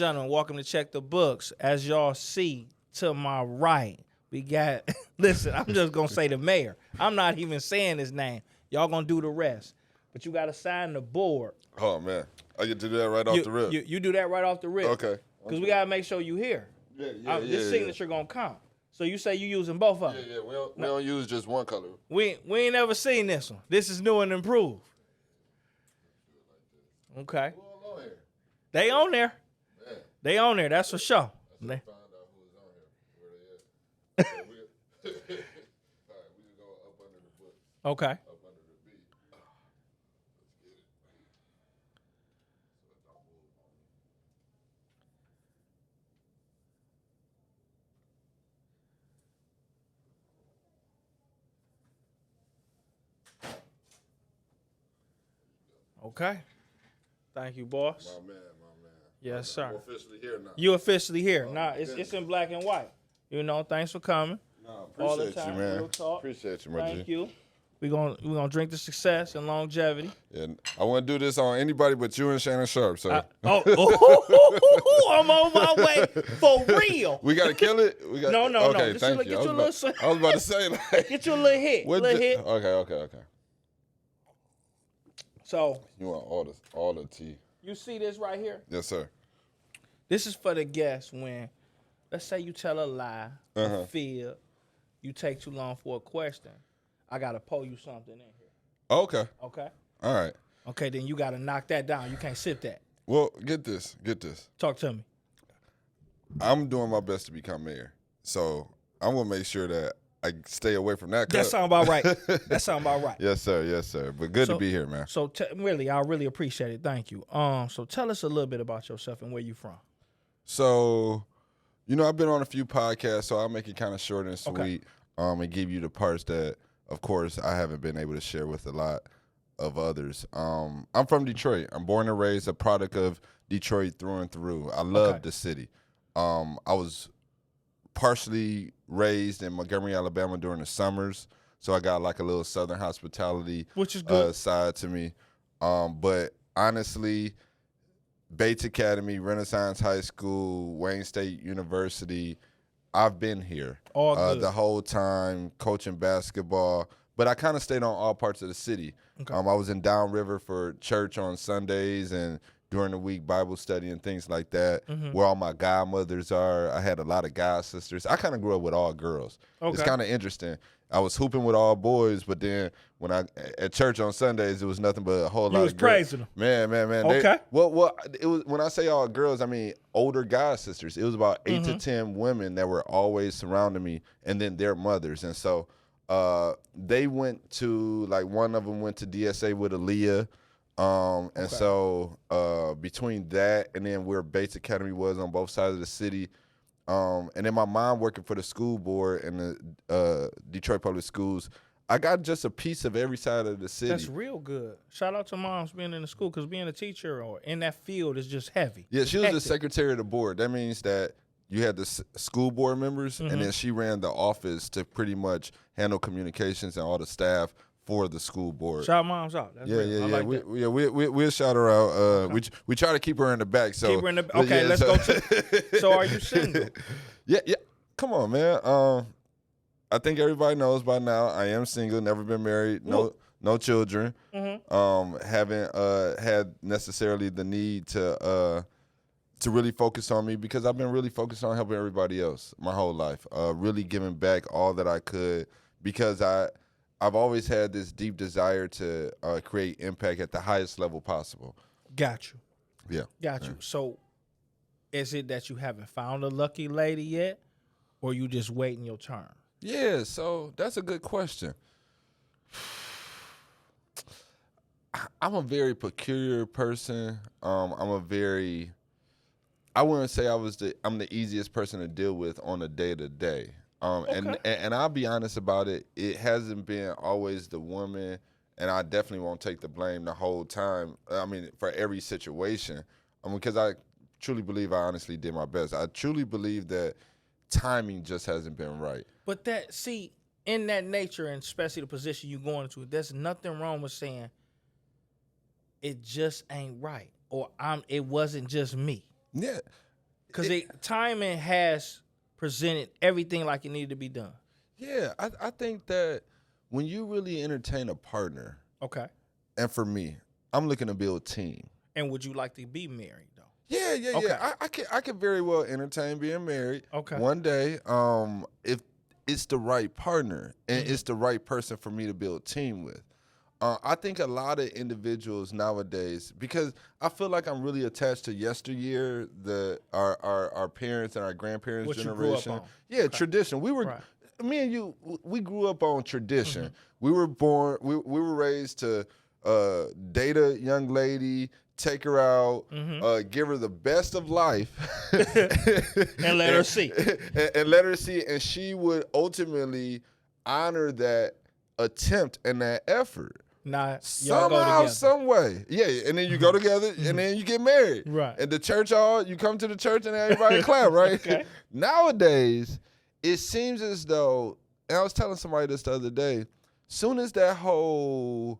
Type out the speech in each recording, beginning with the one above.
gentlemen, welcome to Check the Books. As y'all see to my right, we got, listen, I'm just going to say the mayor. I'm not even saying his name. Y'all going to do the rest. But you got to sign the board. Oh, man. I get to do that right off the rip. You do that right off the rip. Okay. Because we got to make sure you here. This signature going to count. So you say you using both of them? Yeah. We don't use just one color. We ain't never seen this one. This is new and improved. Okay. Who on here? They on there. Man. They on there. That's for sure. I should find out who's on here, where they at. All right, we can go up under the book. Okay. Up under the beat. Let's get it. So it don't move on me. Okay. Thank you, boss. My man. Yes, sir. I'm officially here now. You officially here. Nah, goodness. it's in black and white. You know, thanks for coming. No, All the appreciate time. you, man. Real talk. Appreciate you, my Thank G. you. We're gonna drink the success and longevity. And I want to do this on anybody but you and Shannon Sharp. So I'm on my way for real. we got to kill it. No. Okay, Just thank get you. your I was about to say, like, Get your little hit. Okay. So You want all the tea? you see this right here? Yes, sir. This is for the guests when, let's say you tell a lie, a fib, you take too long for a question. I got to pour you something in here. Okay. Okay? All right. Okay, then you got to knock that down. You can't sip that. Well, get this. Talk to me. I'm doing my best to become mayor, so I'm gonna make sure that I stay away from that. That sound about right. Yes, sir. But good to be here, man. So I really appreciate it. Thank you. So tell us a little bit about yourself and where you from. So, I've been on a few podcasts, so I'll make it kind of short and sweet, Okay. And give you the parts that, of course, I haven't been able to share with a lot of others. I'm from Detroit. I'm born and raised, a product of Detroit through and through. I love the city. I was partially raised in Montgomery, Alabama during the summers, so I got like a little Southern hospitality Which is good. side to me. But honestly, Bates Academy, Renaissance High School, Wayne State University, I've been here All good. the whole time, coaching basketball. But I kind of stayed on all parts of the city. Okay. I was in Downriver for church on Sundays and during the week Bible study and things like that, where all my godmothers are. I had a lot of god sisters. I kind of grew up with all girls. Okay. It's kind of interesting. I was hooping with all boys, but then when at church on Sundays, it was nothing but a whole lot of girls. praising them. Man. Okay. Well, it was when I say all girls, I mean older god sisters. It was about 8 to 10 women that were always surrounding me, and then their mothers. And so they went to, like, one of them went to DSA with Aaliyah. And so between that and then where Bates Academy was on both sides of the city, and then my mom working for the school board in the Detroit Public Schools, I got just a piece of every side of the city. That's real good. Shout out to moms being in the school, because being a teacher or in that field is just heavy. Yeah, she was Hectic. the secretary of the board. That means that you had the school board members, and then she ran the office to pretty much handle communications and all the staff for the school board. Shout moms out. That's real. I like that. We'll shout her out. We try to keep her in the back. So Keep her in the okay. Let's go to. So are you single? Yeah. Come on, man. I think everybody knows by now I am single, never been married, no children. Haven't had necessarily the need to really focus on me, because I've been really focused on helping everybody else my whole life. Really giving back all that I could, because I've always had this deep desire to create impact at the highest level possible. Got you. Yeah. Got you. So is it that you haven't found a lucky lady yet, or you just waiting your turn? Yeah, so that's a good question. I'm a very peculiar person. I wouldn't say I'm the easiest person to deal with on a day-to-day. And I'll be honest about it. It hasn't been always the woman, and I definitely won't take the blame the whole time. I mean, for every situation, because I truly believe I honestly did my best. I truly believe that timing just hasn't been right. But in that nature, and especially the position you're going into, there's nothing wrong with saying it just ain't right, or it wasn't just me. Yeah, Because timing has presented everything like it needed to be done. Yeah, I think that when you really entertain a partner, Okay. and for me, I'm looking to build a team. And would you like to be married though? Yeah. Okay. I could very well entertain being married. Okay. One day, if it's the right partner and Mm-hmm. it's the right person for me to build a team with. I think a lot of individuals nowadays, because I feel like I'm really attached to yesteryear, our parents and our grandparents' What generation. you grew up on. Yeah, tradition. Right. Me and you, we grew up on tradition. Mm-hmm. We were born, we were raised to date a young lady, take her out, give her the best of life, And let her see. and let her see, and she would ultimately honor that attempt and that effort. Nah, Somehow, some way. Yeah, and then you go together and then you get married. Right. And the church you come to the church and everybody clap, right? Okay. Nowadays, it seems as though, and I was telling somebody this the other day, soon as that whole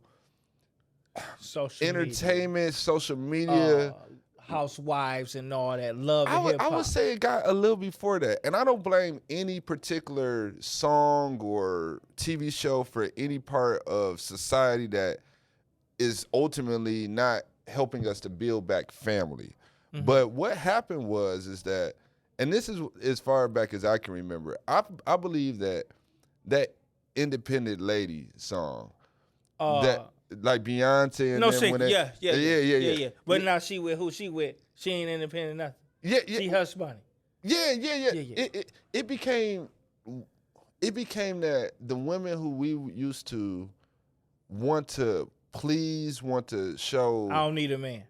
social entertainment, social media, housewives and all that love and I hip-hop. would say it got a little before that. And I don't blame any particular song or TV show for any part of society that is ultimately not helping us to build back family. Mm-hmm. But what happened is that, and this is as far back as I can remember, I believe that Independent Lady song, that like Beyonce and no, them, yeah. But now she with who she with? She ain't independent nothing. Yeah. She Hush Bunny. Yeah. It became that the women who we used to want to please, want to show. I don't need a man.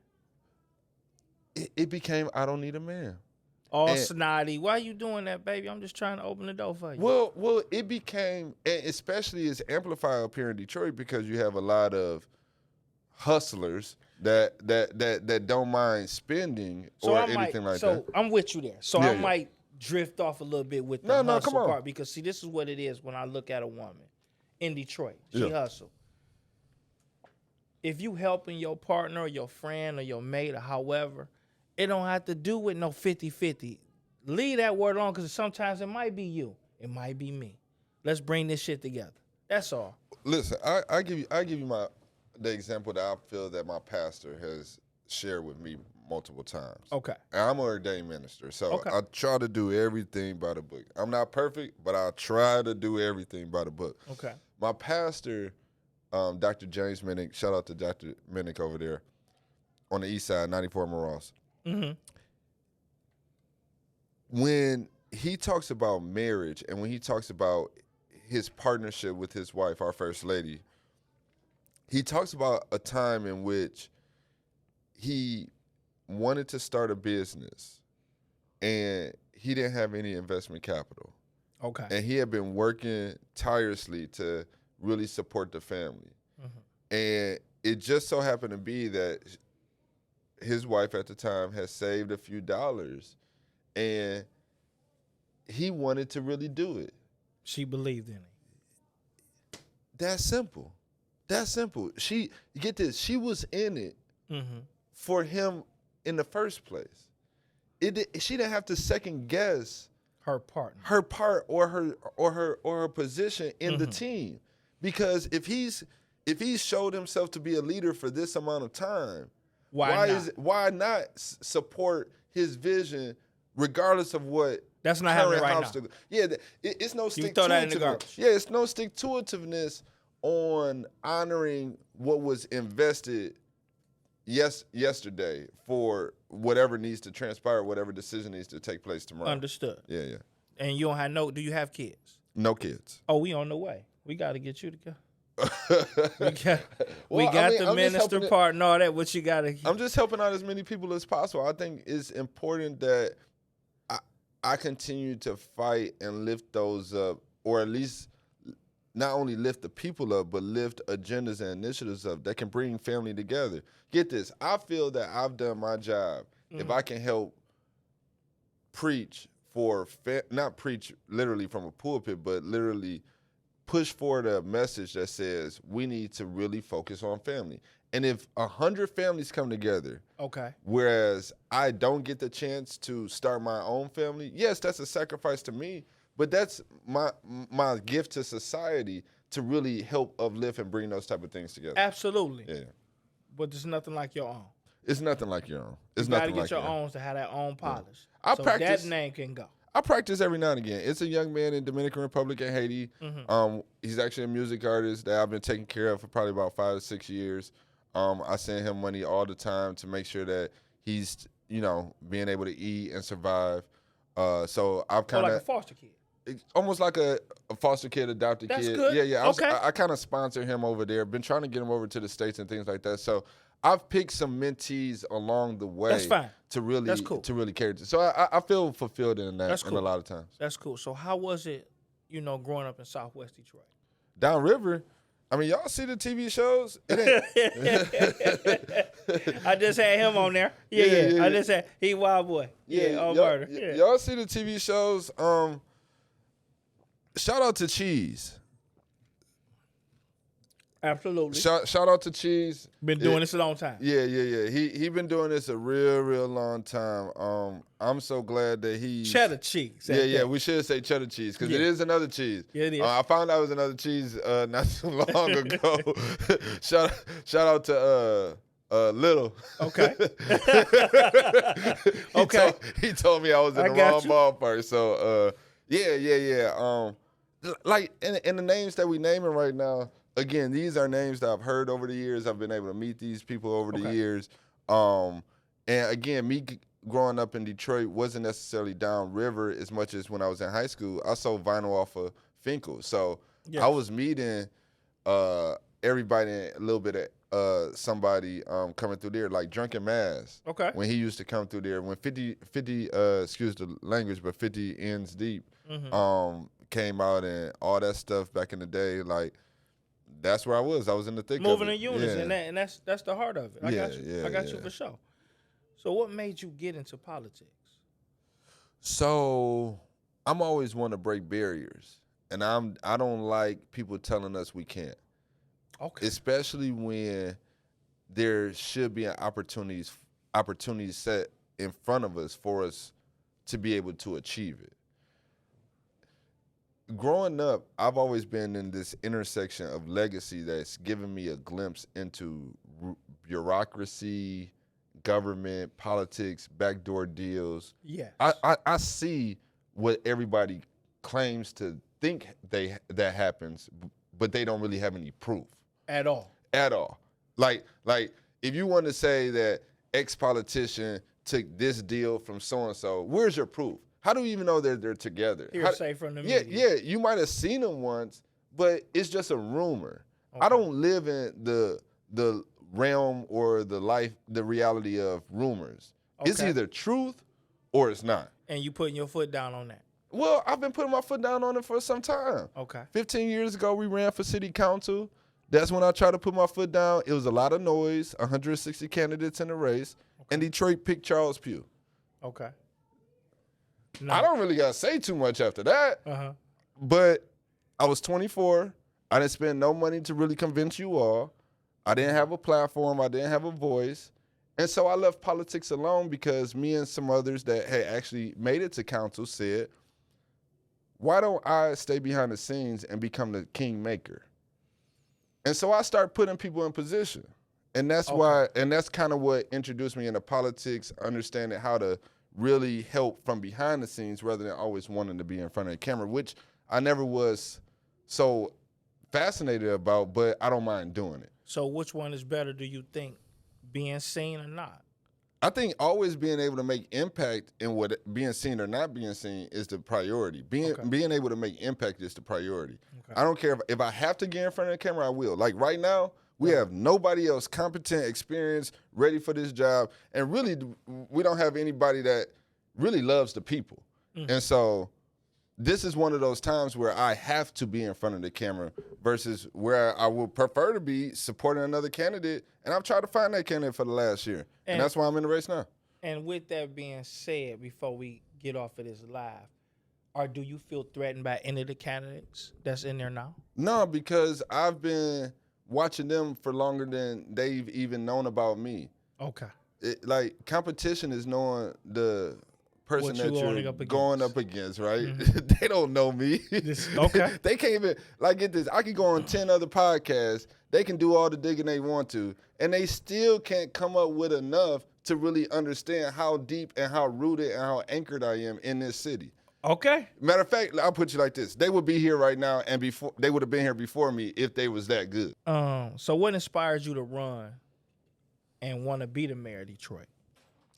It became I don't need a man. All snotty. Why you doing that, baby? I'm just trying to open the door for you. Well, it became, and especially it's amplified up here in Detroit because you have a lot of hustlers that don't mind spending anything like that. So I'm with you there. So I might drift off a little bit with the hustle part because see, this is what it is when I look at a woman in Detroit. She hustle. If you helping your partner or your friend or your mate or however, it don't have to do with no 50-50. Leave that word alone because sometimes it might be you. It might be me. Let's bring this shit together. That's all. Listen, I give you the example that I feel that my pastor has shared with me multiple times. Okay. And I'm an ordained minister, so I try to do everything by the book. I'm not perfect, but I try to do everything by the book. Okay. My pastor, Dr. James Minnick, shout out to Dr. Minnick over there on the east side, 94 Moross. Mm-hmm. When he talks about marriage and when he talks about his partnership with his wife, our first lady, he talks about a time in which he wanted to start a business and he didn't have any investment capital. Okay. And he had been working tirelessly to really support the family. Mm-hmm. And it just so happened to be that his wife at the time had saved a few dollars and he wanted to really do it. She believed in it. That's simple. She, get this, she was in it for him in the first place. She didn't have to second guess her partner, her part or her position in the team. Because if he's showed himself to be a leader for this amount of time, why not support his vision regardless of what that's not happening right now. Yeah, it's no stick throw to that in the it. garbage. Yeah, it's no stick to itiveness on honoring what was invested yesterday for whatever needs to transpire, whatever decision needs to take place tomorrow. Understood. Yeah. And you don't have do you have kids? No kids. Oh, we on the way. We got to get you to go. we got the minister part and all that. What you got to? I'm just helping out as many people as possible. I think it's important that I continue to fight and lift those up, or at least not only lift the people up, but lift agendas and initiatives up that can bring family together. Get this. I feel that I've done my job if I can help preach not preach literally from a pulpit, but literally push forward a message that says we need to really focus on family. And if 100 families come together, Okay. whereas I don't get the chance to start my own family, yes, that's a sacrifice to me, but that's my gift to society to really help uplift and bring those type of things together. Absolutely. Yeah. But it's nothing like your own. It's nothing like your own. It's You got to nothing get like your your own. own to have that own polish. I so practice- that name can go. I practice every now and again. It's a young man in Dominican Republic and Haiti. He's actually a music artist that I've been taking care of for probably about 5 to 6 years. I send him money all the time to make sure that he's, being able to eat and survive. So I've kind of like a foster kid. almost like a foster kid, adopted That's kid. good. Yeah. Okay. I kind of sponsor him over there. Been trying to get him over to the States and things like that. So I've picked some mentees along the way. That's fine. To really, That's cool. to really care. So I feel fulfilled in that. That's cool. In a lot of times. That's cool. So how was it, growing up in Southwest Detroit? Downriver, I mean, y'all see the TV shows? It ain't. I just had him on there. Yeah. I just had he Wild Boy. On murder. Yeah. Y'all see the TV shows? Shout out to Cheese. Absolutely. Shout out to Cheese. Been doing this a long time. Yeah. He been doing this a real long time. I'm so glad that he Cheddar cheese. Yeah. We should say cheddar cheese because it is another cheese. Yeah, it is. I found out it was another cheese not too long ago. shout out to Little. Okay. He told me I was in the wrong ballpark. So yeah. Like in the names that we naming right now. Again, these are names that I've heard over the years. I've been able to meet these people over the years. And again, me growing up in Detroit wasn't necessarily downriver as much as when I was in high school. I sold vinyl off of Finkel. So I was meeting everybody, a little bit of somebody coming through there, like Drunken Mass. Okay. When he used to come through there, when 50 excuse the language, but 50 ends deep came out and all that stuff back in the day, like, that's where I was. I was in the thick Moving of it. in unison, and that's the heart of it. I got you. I got you yeah. for sure. So what made you get into politics? So I'm always want to break barriers, and I don't like people telling us we can't. Okay. Especially when there should be an opportunity set in front of us for us to be able to achieve it. Growing up, I've always been in this intersection of legacy that's given me a glimpse into bureaucracy, government, politics, backdoor deals. Yes. I see what everybody claims to think that happens, but they don't really have any proof. At all. Like if you want to say that X politician took this deal from so-and-so, where's your proof? How do we even know that they're together? Hearsay from the media. Yeah, you might have seen them once, but it's just a rumor. Okay. I don't live in the realm or the reality of rumors. Okay. It's either truth or it's not. And you putting your foot down on that. Well, I've been putting my foot down on it for some time. Okay. 15 years ago, we ran for city council. That's when I tried to put my foot down. It was a lot of noise, 160 candidates in the race, and Detroit picked Charles Pugh. Okay. No. I don't really got to say too much after that. Uh-huh. But I was 24. I didn't spend no money to really convince you all. I didn't have a platform. I didn't have a voice. And so I left politics alone because me and some others that had actually made it to council said, why don't I stay behind the scenes and become the kingmaker? And so I started putting people in position. And that's why, and that's kind of what introduced me into politics, understanding how to really help from behind the scenes rather than always wanting to be in front of the camera, which I never was so fascinated about, but I don't mind doing it. So which one is better, do you think, being seen or not? I think always being able to make impact in what being seen or not being seen is the priority. Being able to make impact is the priority. Okay. I don't care if I have to get in front of the camera, I will. Like right now, we have nobody else competent, experienced, ready for this job. And really, we don't have anybody that really loves the people. And so this is one of those times where I have to be in front of the camera versus where I would prefer to be supporting another candidate. And I've tried to find that candidate for the last year. And that's why I'm in the race now. And with that being said, before we get off of this live, do you feel threatened by any of the candidates that's in there now? No, because I've been watching them for longer than they've even known about me. Okay. Like competition is knowing the person that you're going up against, right? Mm-hmm. They don't know me. Okay. They can't even, like, get this. I can go on 10 other podcasts. They can do all the digging they want to, and they still can't come up with enough to really understand how deep and how rooted and how anchored I am in this city. Okay. Matter of fact, I'll put you like this. They would be here right now, and they would have been here before me if they was that good. So what inspires you to run and want to be the mayor of Detroit?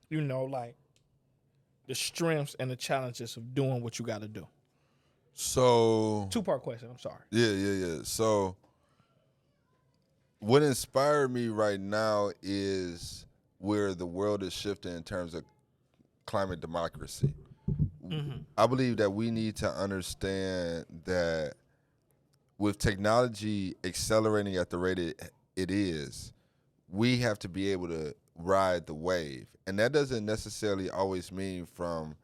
You know, like the strengths and the challenges of doing what you got to do. So 2-part question. I'm sorry. Yeah. So what inspired me right now is where the world is shifting in terms of climate democracy. Mm-hmm. I believe that we need to understand that with technology accelerating at the rate it is, we have to be able to ride the wave. And that doesn't necessarily always mean from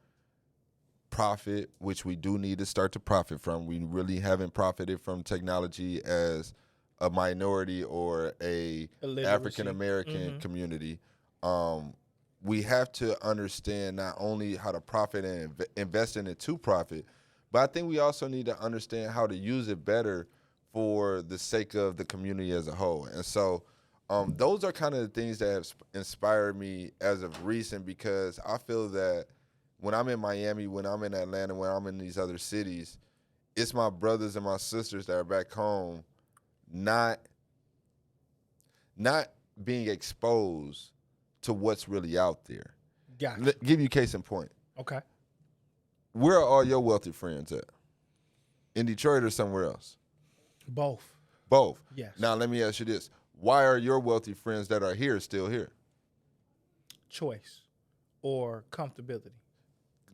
profit, which we do need to start to profit from. We really haven't profited from technology as a minority or a African-American community. We have to understand not only how to profit and invest in it to profit, but I think we also need to understand how to use it better for the sake of the community as a whole. And so those are kind of the things that have inspired me as of recent, because I feel that when I'm in Miami, when I'm in Atlanta, when I'm in these other cities, it's my brothers and my sisters that are back home not being exposed to what's really out there. Gotcha. Give you case in point. Okay. Where are all your wealthy friends at? In Detroit or somewhere else? Both. Yes. Now let me ask you this. Why are your wealthy friends that are here still here? Choice or comfortability.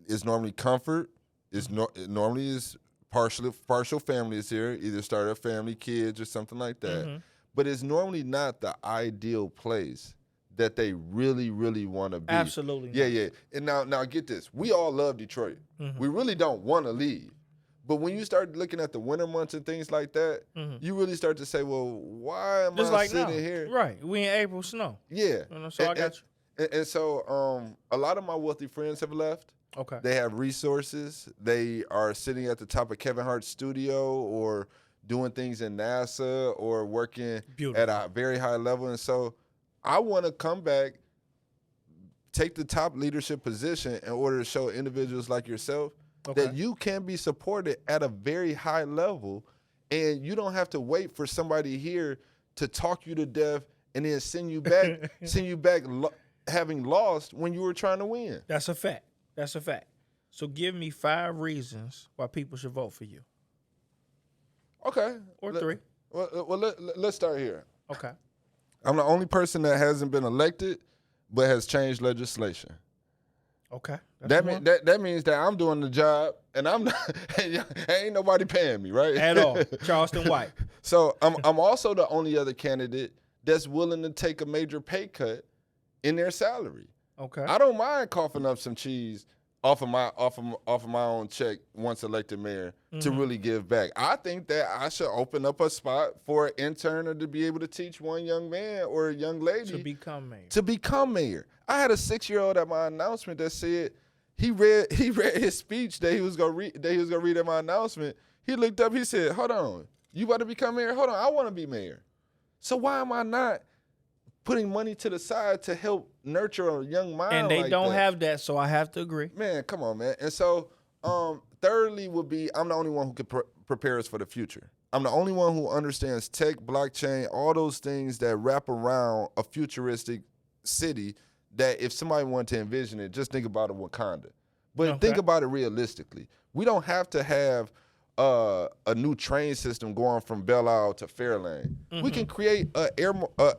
It's normally comfort. It's normally is partial family is here, either start a family, kids, or something like that. Mm-hmm. But it's normally not the ideal place that they really, really want to be. Absolutely. Yeah. And now get this. We all love Detroit. Mm-hmm. We really don't want to leave. But when you start looking at the winter months and things like that, you really start to say, well, why am I sitting here? Right. We in April snow. Yeah. So I got you. And so a lot of my wealthy friends have left. Okay. They have resources. They are sitting at the top of Kevin Hart's studio or doing things in NASA or working at a very high level. And so I want to come back, take the top leadership position in order to show individuals like yourself that you can be supported at a very high level, and you don't have to wait for somebody here to talk you to death and then send you back having lost when you were trying to win. That's a fact. So give me 5 reasons why people should vote for you. Okay. Or 3. Well, let's start here. Okay. I'm the only person that hasn't been elected but has changed legislation. Okay. That means that I'm doing the job and I'm not, ain't nobody paying me, right? At all. Charleston White. So I'm also the only other candidate that's willing to take a major pay cut in their salary. Okay. I don't mind coughing up some cheese off of my own check once elected mayor to really give back. I think that I should open up a spot for an intern or to be able to teach one young man or a young lady to become mayor. I had a 6-year-old at my announcement that said he read his speech that he was gonna read at my announcement. He looked up, he said, "Hold on, you about to become mayor? Hold on, I want to be mayor." So why am I not putting money to the side to help nurture a young mind? And they like don't that? have that, so I have to agree. Man, come on, man. And so, thirdly would be I'm the only one who could prepare us for the future. I'm the only one who understands tech, blockchain, all those things that wrap around a futuristic city that if somebody wanted to envision it, just think about a Wakanda. But think about it realistically. We don't have to have a new train system going from Belle Isle to Fairlane. We can create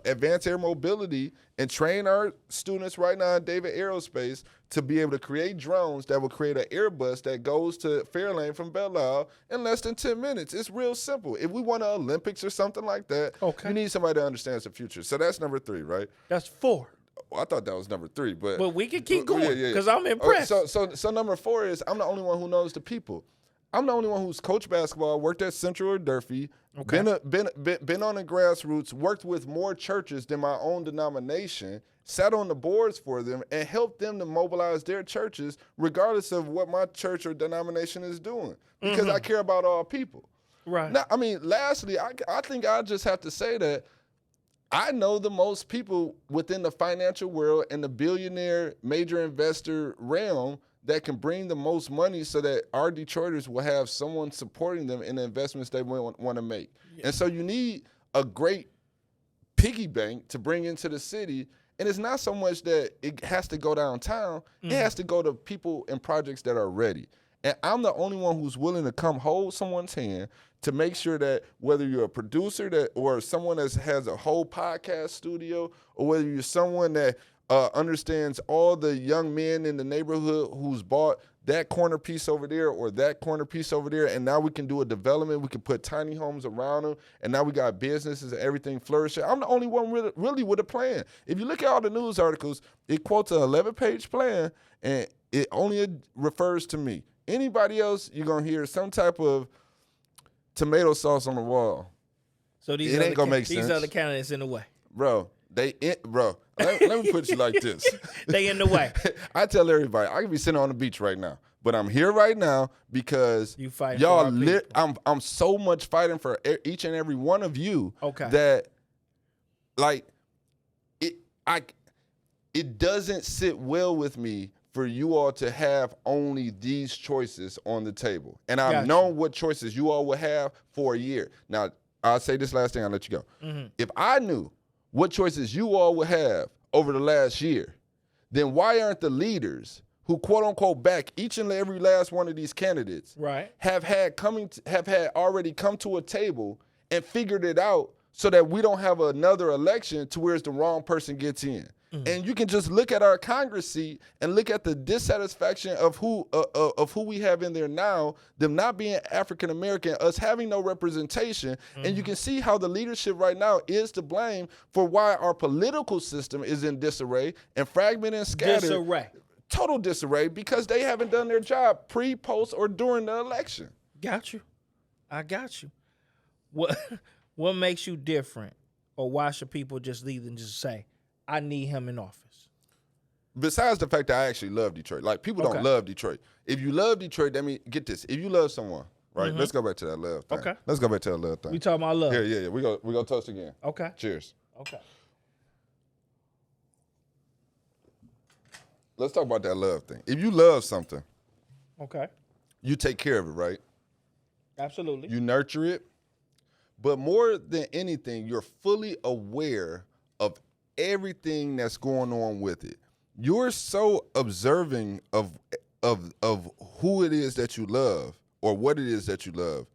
advanced air mobility and train our students right now in David Aerospace to be able to create drones that will create an Airbus that goes to Fairlane from Belle Isle in less than 10 minutes. It's real simple. If we want an Olympics or something like that, you need somebody that understands the future. So that's number 3, right? That's 4. Well, I thought that was number 3, but we can keep going because I'm impressed. So number 4 is I'm the only one who knows the people. I'm the only one who's coached basketball, worked at Central or Durfee, Okay. been on the grassroots, worked with more churches than my own denomination, sat on the boards for them, and helped them to mobilize their churches regardless of what my church or denomination is doing because I care about all people. Right. Now, I mean, lastly, I think I just have to say that I know the most people within the financial world and the billionaire major investor realm that can bring the most money so that our Detroiters will have someone supporting them in the investments they want to make. Yeah. And so you need a great piggy bank to bring into the city. And it's not so much that it has to go downtown. It has to go to people and projects that are ready. And I'm the only one who's willing to come hold someone's hand to make sure that whether you're a producer or someone that has a whole podcast studio, or whether you're someone that understands all the young men in the neighborhood who's bought that corner piece over there or that corner piece over there, and now we can do a development. We can put tiny homes around them, and now we got businesses and everything flourishing. I'm the only one really with a plan. If you look at all the news articles, it quotes an 11-page plan, and it only refers to me. Anybody else, you're going to hear some type of tomato sauce on the wall. So these it ain't going to make sense. These other candidates in the way. Bro, let me put you like this. They in the way. I tell everybody, I could be sitting on the beach right now, but I'm here right now because you fight y'all I'm so much fighting for each and every one of you that like it doesn't sit well with me for you all to have only these choices on the table. And I've known what choices you all will have for a year. Now, I'll say this last thing, I'll let you go. If I knew what choices you all would have over the last year, then why aren't the leaders who quote unquote back each and every last one of these candidates have already come to a table and figured it out so that we don't have another election to where the wrong person gets in? And you can just look at our Congress seat and look at the dissatisfaction of who we have in there now, them not being African American, us having no representation, and you can see how the leadership right now is to blame for why our political system is in disarray and fragmented and scattered. Disarray. Total disarray because they haven't done their job pre, post, or during the election. Got you. I got you. What makes you different, or why should people just leave and just say, I need him in office? Besides the fact that I actually love Detroit. Like, people don't love Detroit. If you love Detroit, that means, get this, if you love someone, right? Let's go back to that love thing. Let's go back to that love thing. We talking about love. Yeah. We go toast again. Okay. Cheers. Okay. Let's talk about that love thing. If you love something, you take care of it, right? Absolutely. You nurture it. But more than anything, you're fully aware of everything that's going on with it. You're so observing of who it is that you love or what it is that you love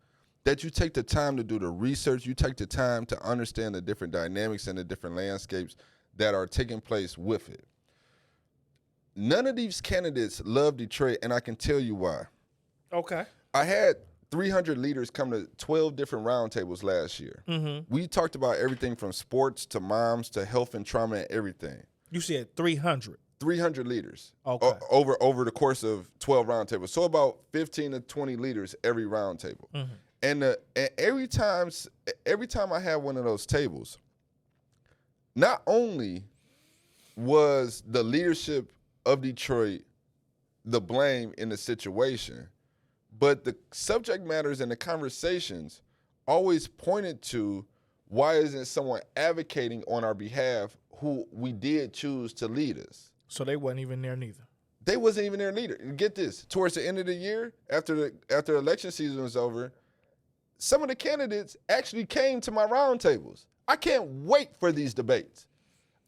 that you take the time to do the research. You take the time to understand the different dynamics and the different landscapes that are taking place with it. None of these candidates love Detroit, and I can tell you why. Okay. I had 300 leaders come to 12 different roundtables last year. We talked about everything from sports to moms to health and trauma and everything. You said 300. 300 leaders over the course of 12 roundtables. So about 15 to 20 leaders every roundtable. And every time I had one of those tables, not only was the leadership of Detroit the blame in the situation, but the subject matters and the conversations always pointed to why isn't someone advocating on our behalf who we did choose to lead us. So they wasn't even there neither. They wasn't even there neither. Get this, towards the end of the year, after election season was over, some of the candidates actually came to my roundtables. I can't wait for these debates.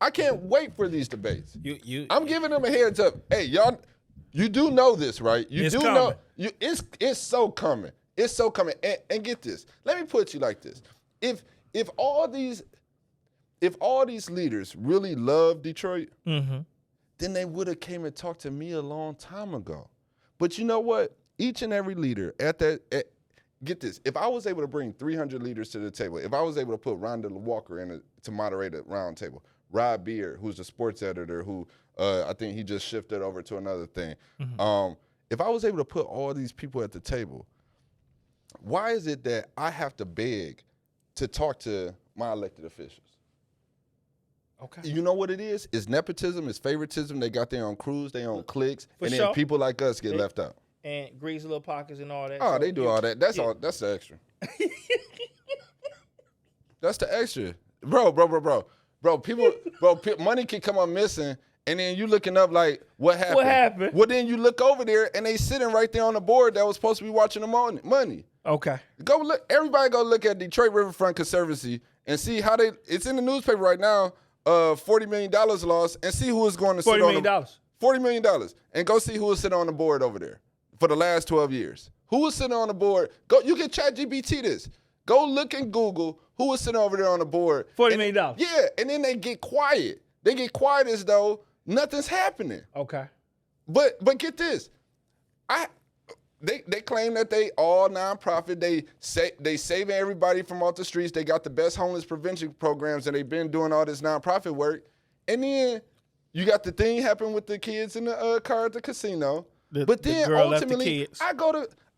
I'm giving them a heads up. Hey, y'all, you do know this, right? It's so coming. It's so coming. And get this. Let me put you like this. If all these leaders really love Detroit, then they would have came and talked to me a long time ago. But you know what? Each and every leader get this. If I was able to bring 300 leaders to the table, if I was able to put Rhonda Walker to moderate a round table, Rob Beard, who's the sports editor, who I think he just shifted over to another thing. If I was able to put all these people at the table, why is it that I have to beg to talk to my elected officials? Okay. You know what it is? It's nepotism, it's favoritism. They got their own crews, their own cliques, and sure. then people like us get left out. And grease little pockets and all that. Oh, so they do all that. That's all. That's the extra. That's the extra, bro. Money can come up missing, and then you looking up like, what happened? What happened? Well, then you look over there, and they sitting right there on the board that was supposed to be watching the money. Okay. Go look. Everybody go look at Detroit Riverfront Conservancy and see how they. It's in the newspaper right now. $40 million lost, and see who is going to sit on $40 million, and go see who is sitting on the board over there for the last 12 years. Who was sitting on the board? Go. You can ChatGPT this. Go look in Google who was sitting over there on the board. $40 million. Yeah, and then they get quiet. They get quiet as though nothing's happening. Okay. But get this, They claim that they all nonprofit. They saving everybody from off the streets. They got the best homeless prevention programs, and they've been doing all this nonprofit work. And then you got the thing happen with the kids in the car at the casino. But then ultimately,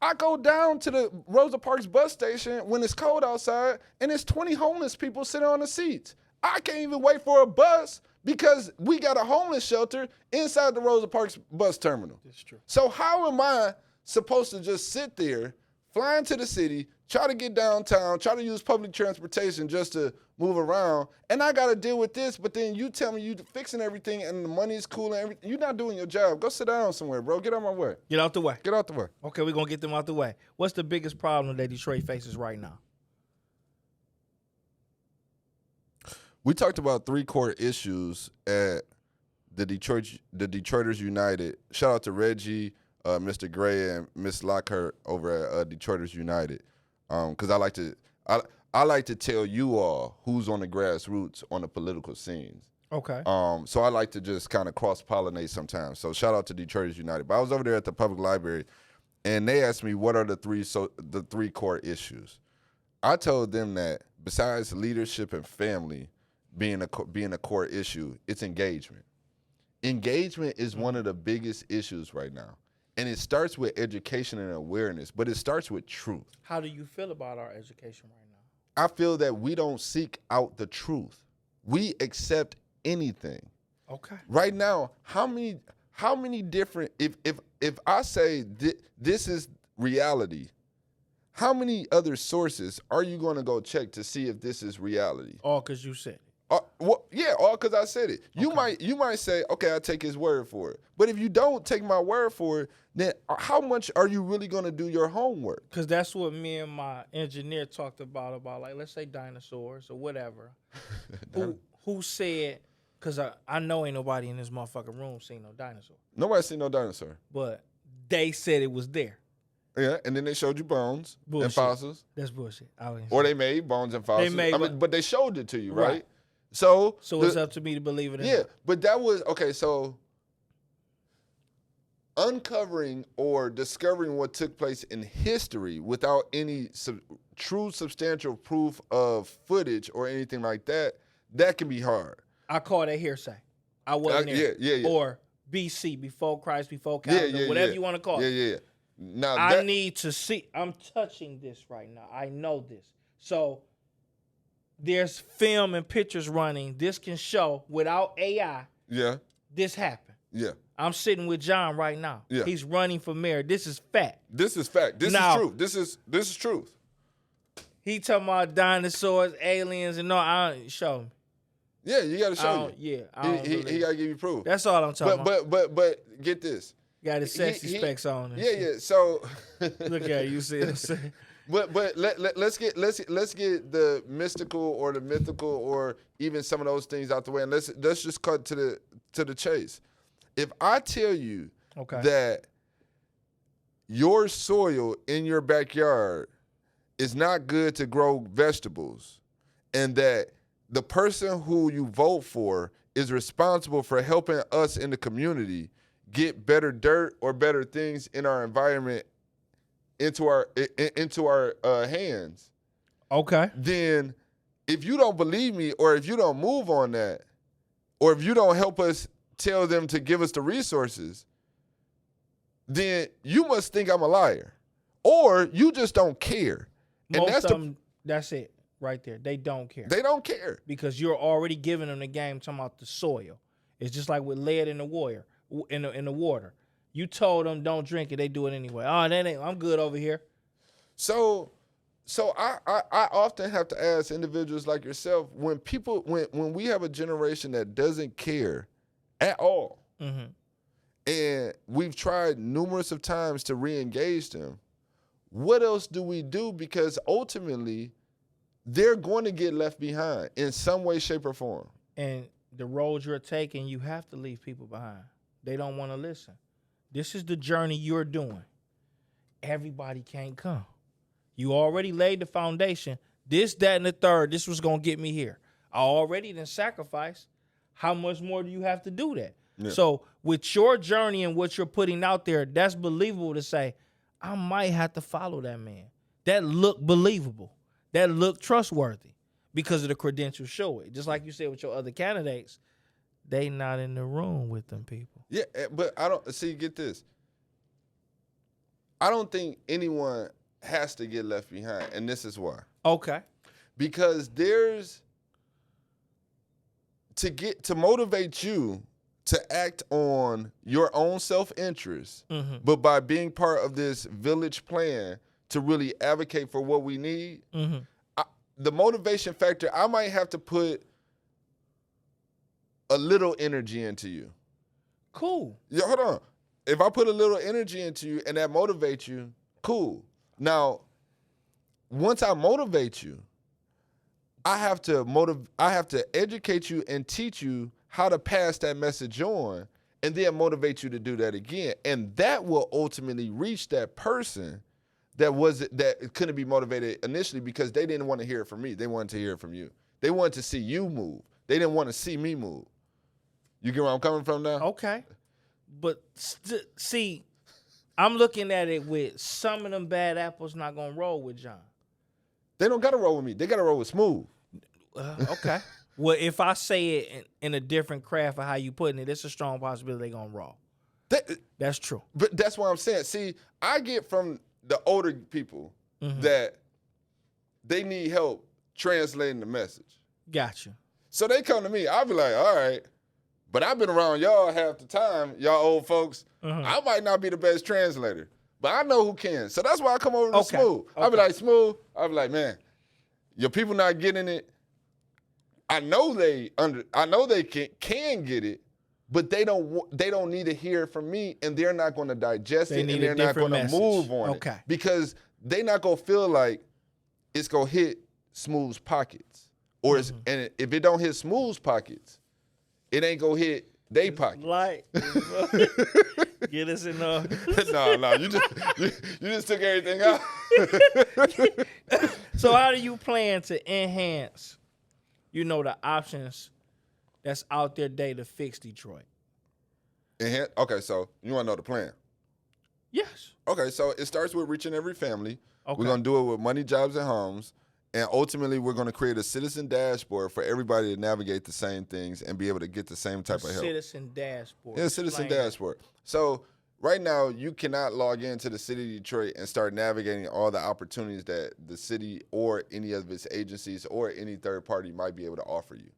I go down to the Rosa Parks bus station when it's cold outside, and there's 20 homeless people sitting on the seats. I can't even wait for a bus because we got a homeless shelter inside the Rosa Parks bus terminal. That's true. So how am I supposed to just sit there, fly into the city, try to get downtown, try to use public transportation just to move around, and I got to deal with this, but then you tell me you fixing everything and the money's cool and everything. You're not doing your job. Go sit down somewhere, bro. Get out my way. Get out the way. Get out the way. Okay, we're going to get them out the way. What's the biggest problem that Detroit faces right now? We talked about 3 core issues at the Detroiters United. Shout out to Reggie, Mr. Gray, and Miss Lockhart over at Detroiters United, because I like to tell you all who's on the grassroots on the political scenes. Okay. So I like to just kind of cross-pollinate sometimes. So shout out to Detroiters United. But I was over there at the public library, and they asked me what are the three core issues. I told them that besides leadership and family being a core issue, it's engagement. Engagement is one of the biggest issues right now. And it starts with education and awareness, but it starts with truth. How do you feel about our education right now? I feel that we don't seek out the truth. We accept anything. Okay. Right now, how many different, if I say this is reality, how many other sources are you going to go check to see if this is reality? All because you said it. All because I said it. You might say, okay, I take his word for it. But if you don't take my word for it, then how much are you really going to do your homework? Because that's what me and my engineer talked about like, let's say dinosaurs or whatever. who said, because I know ain't nobody in this motherfucking room seen no dinosaur. Nobody seen no dinosaur. But they said it was there. Yeah, and then they showed you bones and fossils. That's bullshit. Or they made bones and fossils. But they showed it to you, right? So it's up to me to believe it or not. But that was, okay, so uncovering or discovering what took place in history without any true substantial proof of footage or anything like that, that can be hard. I call that hearsay. I wasn't there. Yeah. Or BC, before Christ, before calendar, whatever you want to call it. Yeah. Now I need to see. I'm touching this right now. I know this. So there's film and pictures running. This can show without AI. Yeah. This happened. Yeah. I'm sitting with John right now. Yeah. He's running for mayor. This is fact. This is fact. This is truth. This is truth. He talking about dinosaurs, aliens, and no. Show me. Yeah, you got to show you. Yeah. He got to give you proof. That's all I'm talking about. But get this. Got his sexy specs on. Yeah. So look at you. See what I'm saying? But let's get the mystical or the mythical or even some of those things out the way, and let's just cut to the chase. If I tell you that your soil in your backyard is not good to grow vegetables, and that the person who you vote for is responsible for helping us in the community get better dirt or better things in our environment into our hands. Okay. Then if you don't believe me, or if you don't move on that, or if you don't help us tell them to give us the resources, then you must think I'm a liar. or you just don't care. And Most of them, that's it right there. They don't care. They don't care. Because you're already giving them the game talking about the soil. It's just like with lead in the water. You told them don't drink it, they do it anyway. Oh, that ain't, I'm good over here. So I often have to ask individuals like yourself, when we have a generation that doesn't care at all, and we've tried numerous of times to re-engage them, what else do we do? Because ultimately, they're going to get left behind in some way, shape, or form. And the road you're taking, you have to leave people behind. They don't want to listen. This is the journey you're doing. Everybody can't come. You already laid the foundation. This, that, and the third, this was going to get me here. I already done sacrificed. How much more do you have to do that? Yeah. So with your journey and what you're putting out there, that's believable to say, I might have to follow that man. That looked believable. That looked trustworthy because of the credentials show it. Just like you said with your other candidates, they not in the room with them people. Yeah, but I don't, see, get this. I don't think anyone has to get left behind, and this is why. Okay. Because there's, to motivate you to act on your own self-interest, but by being part of this village plan to really advocate for what we need, the motivation factor, I might have to put a little energy into you. Cool. Yeah, hold on. If I put a little energy into you and that motivates you, cool. Now, once I motivate you, I have to educate you and teach you how to pass that message on, and then motivate you to do that again. And that will ultimately reach that person that couldn't be motivated initially because they didn't want to hear it from me. They wanted to hear it from you. They wanted to see you move. They didn't want to see me move. You get where I'm coming from now? Okay. But see, I'm looking at it with some of them bad apples not going to roll with John. They don't got to roll with me. They got to roll with Smoove. Okay. Well, if I say it in a different craft of how you putting it, it's a strong possibility they're going to roll. That's true. But that's what I'm saying. See, I get from the older people that they need help translating the message. Gotcha. So they come to me. I'll be like, all right, but I've been around y'all half the time, y'all old folks. I might not be the best translator, but I know who can. So that's why I come over to Smoove. I'll be like, Smoove. I'll be like, man, your people not getting it. I know they can get it, but they don't need to hear it from me, and they're not going to digest it, and they're not going to move on it because they're not going to feel like it's going to hit Smoove's pockets, or and if it don't hit Smoove's pockets, it ain't going to hit they pockets. Like, get us in No, you just took everything out. So how do you plan to enhance, the options that's out there today to fix Detroit? Okay, so you want to know the plan? Yes. Okay, so it starts with reaching every family. Okay. We're going to do it with money, jobs, and homes. And ultimately, we're going to create a citizen dashboard for everybody to navigate the same things and be able to get the same type of help. Citizen dashboard. Yeah, citizen dashboard. So right now, you cannot log into the city of Detroit and start navigating all the opportunities that the city or any of its agencies or any third party might be able to offer you.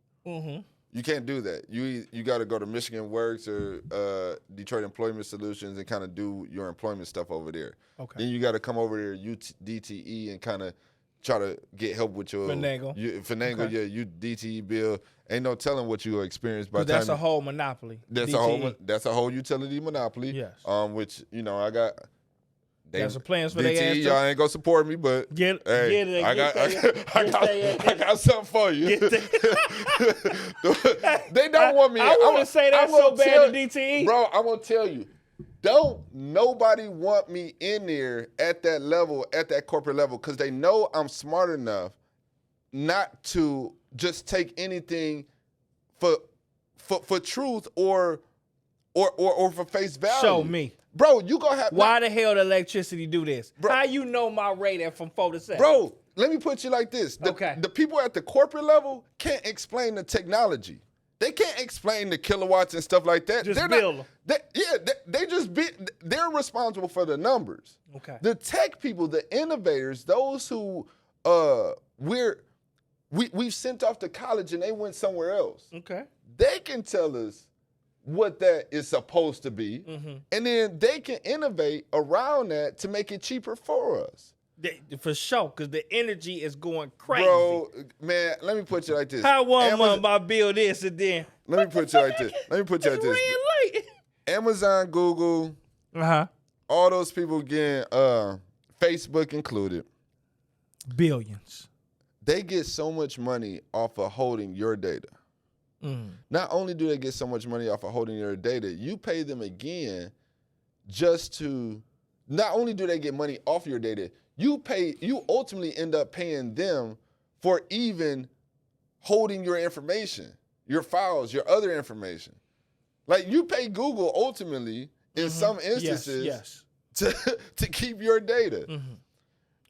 You can't do that. You got to go to Michigan Works or Detroit Employment Solutions and kind of do your employment stuff over there. Okay. Then you got to come over there DTE and kind of try to get help with your finagle your DTE bill. Ain't no telling what you'll experience by the time. That's a whole monopoly. That's a whole utility monopoly. Yes. Which I got. Got some plans for DTE, y'all ain't gonna support me, but I got something for you. They don't want me. I want to say that so bad to DTE, bro. I'm gonna tell you, don't nobody want me in there at that level, at that corporate level, because they know I'm smart enough not to just take anything for truth or for face value. Show me. Bro, you gonna have... Why the hell the electricity do this? Bro, how you know my rate from 4 to 7? Bro, let me put you like this. The people at the corporate level can't explain the technology. They can't explain the kilowatts and stuff like that. Just bill them. They're responsible for the numbers. Okay. The tech people, the innovators, those who we've sent off to college and they went somewhere else. Okay. They can tell us what that is supposed to be, and then they can innovate around that to make it cheaper for us. For sure, because the energy is going crazy. Bro, man, let me put you like this. How one month I build this and then let me put you like this. Amazon, Google, all those people getting Facebook included. Billions. They get so much money off of holding your data. Not only do they get so much money off of holding your data, you pay them again just to, not only do they get money off your data, you ultimately end up paying them for even holding your information, your files, your other information. Like you pay Google ultimately in some instances to keep your data.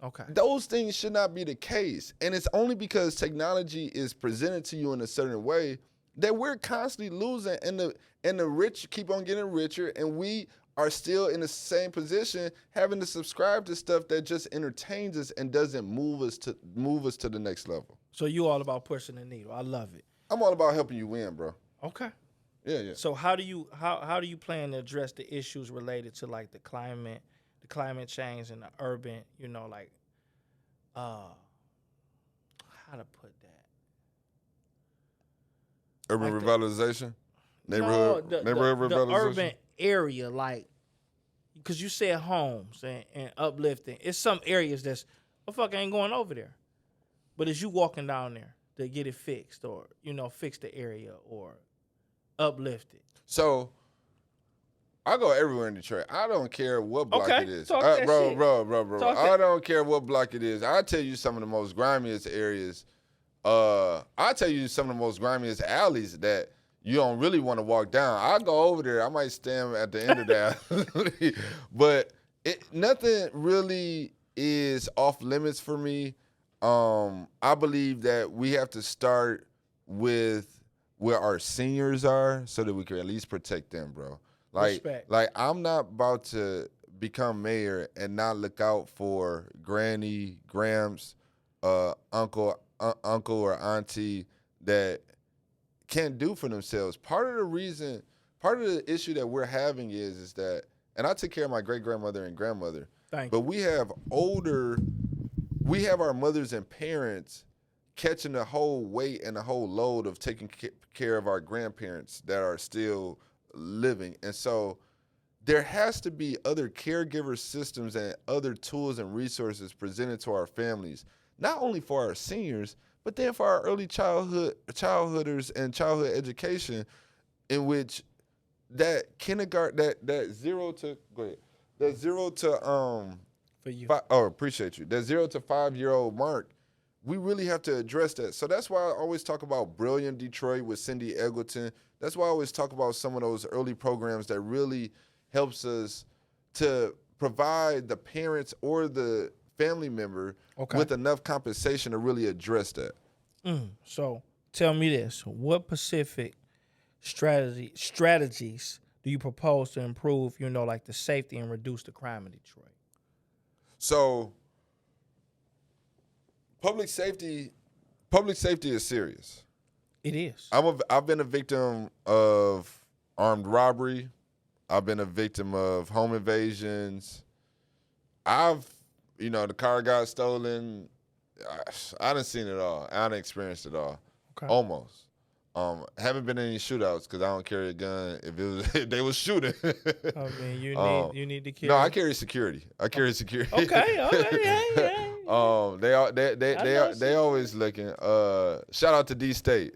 Okay. Those things should not be the case. And it's only because technology is presented to you in a certain way that we're constantly losing, and the rich keep on getting richer, and we are still in the same position having to subscribe to stuff that just entertains us and doesn't move us to the next level. So you all about pushing the needle. I love it. I'm all about helping you win, bro. Okay. Yeah. So how do you plan to address the issues related to like the climate change and the urban, like how to put that? Urban like revitalization? Neighborhood revitalization? The urban area, like, because you said homes and uplifting. It's some areas that's, motherfucker ain't going over there. But as you walking down there to get it fixed or, fix the area or uplift it. So, I go everywhere in Detroit. I don't care what block it is. Talk that bro. Talk I don't care what block it is. I'll tell you some of the most grimiest areas. I'll tell you some of the most grimiest alleys that you don't really want to walk down. I go over there. I might stand at the end of that. But nothing really is off limits for me. I believe that we have to start with where our seniors are so that we can at least protect them, bro. Respect. Like I'm not about to become mayor and not look out for granny, gramps, uncle or auntie that can't do for themselves. Part of the issue that we're having is that, and I took care of my great-grandmother and grandmother, but we have our mothers and parents catching the whole weight and the whole load of taking care of our grandparents that are still living. And so there has to be other caregiver systems and other tools and resources presented to our families, not only for our seniors, but then for our early childhooders and childhood education, in which that kindergarten, that 0 to for you. Appreciate you. That 0 to 5-year-old mark, we really have to address that. So that's why I always talk about Brilliant Detroit with Cindy Eggleton. That's why I always talk about some of those early programs that really helps us to provide the parents or the family member with enough compensation to really address that. So tell me this: what specific strategies do you propose to improve, like the safety and reduce the crime in Detroit? So public safety is serious. It is. I've been a victim of armed robbery. I've been a victim of home invasions. The car got stolen. I done seen it all. I done experienced it all. Okay. Almost. Haven't been in any shootouts because I don't carry a gun. If they was shooting. I mean, you need to carry. No, I carry security. Okay, all right, hey. They always looking. Shout out to D State.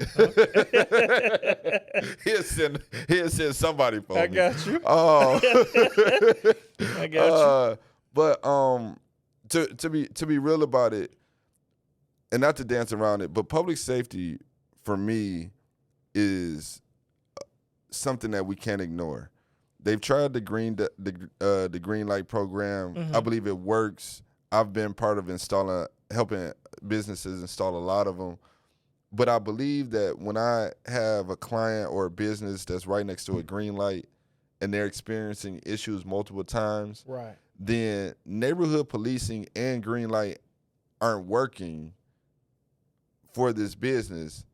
He'll send somebody for me. I got you. I got you. But to be real about it, and not to dance around it, but public safety for me is something that we can't ignore. They've tried the green light program. I believe it works. I've been part of helping businesses install a lot of them. But I believe that when I have a client or a business that's right next to a green light and they're experiencing issues multiple times, Right. then neighborhood policing and green light aren't working for this business.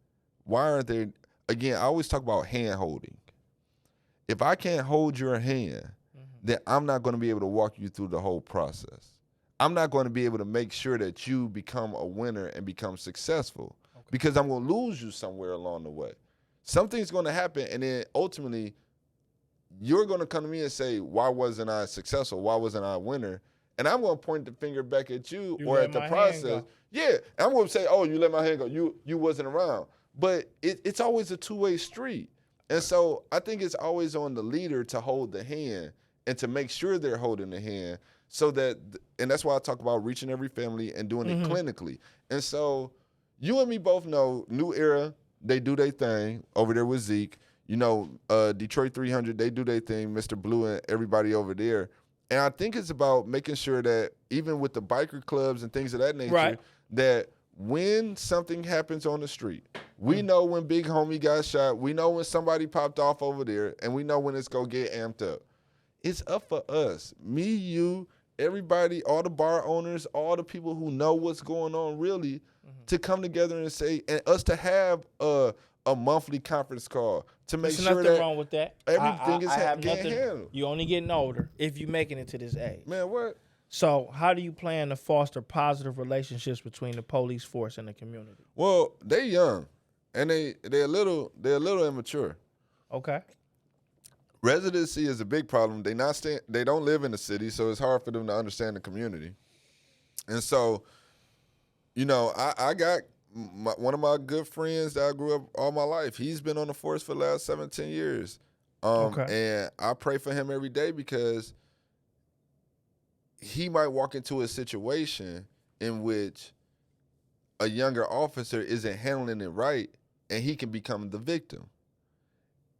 Why aren't they? Again, I always talk about hand holding. If I can't hold your hand, then I'm not going to be able to walk you through the whole process. I'm not going to be able to make sure that you become a winner and become successful because I'm going to lose you somewhere along the way. Something's going to happen, and then ultimately you're going to come to me and say, why wasn't I successful? Why wasn't I a winner? And I'm going to point the finger back at you or at the process. Yeah, and I'm going to say, oh, you let my hand go. You wasn't around. But it's always a two-way street. And so I think it's always on the leader to hold the hand and to make sure they're holding the hand so that, and that's why I talk about reaching every family and doing it clinically. And so you and me both know New Era, they do their thing over there with Zeke. You know, Detroit 300, they do their thing, Mr. Blue and everybody over there. And I think it's about making sure that even with the biker clubs and things of that nature, that when something happens on the street, we know when Big Homie got shot, we know when somebody popped off over there, and we know when it's going to get amped up. It's up for us, me, you, everybody, all the bar owners, all the people who know what's going on really, to come together and say, and us to have a monthly conference call to make sure that nothing wrong with that. everything is getting handled. You're only getting older if you're making it to this age. Man, what? So how do you plan to foster positive relationships between the police force and the community? Well, they young, and they're a little immature. Okay. Residency is a big problem. They don't live in the city, so it's hard for them to understand the community. And so, you know, I got one of my good friends that I grew up all my life. He's been on the force for the last 17 years. And I pray for him every day because he might walk into a situation in which a younger officer isn't handling it right, and he can become the victim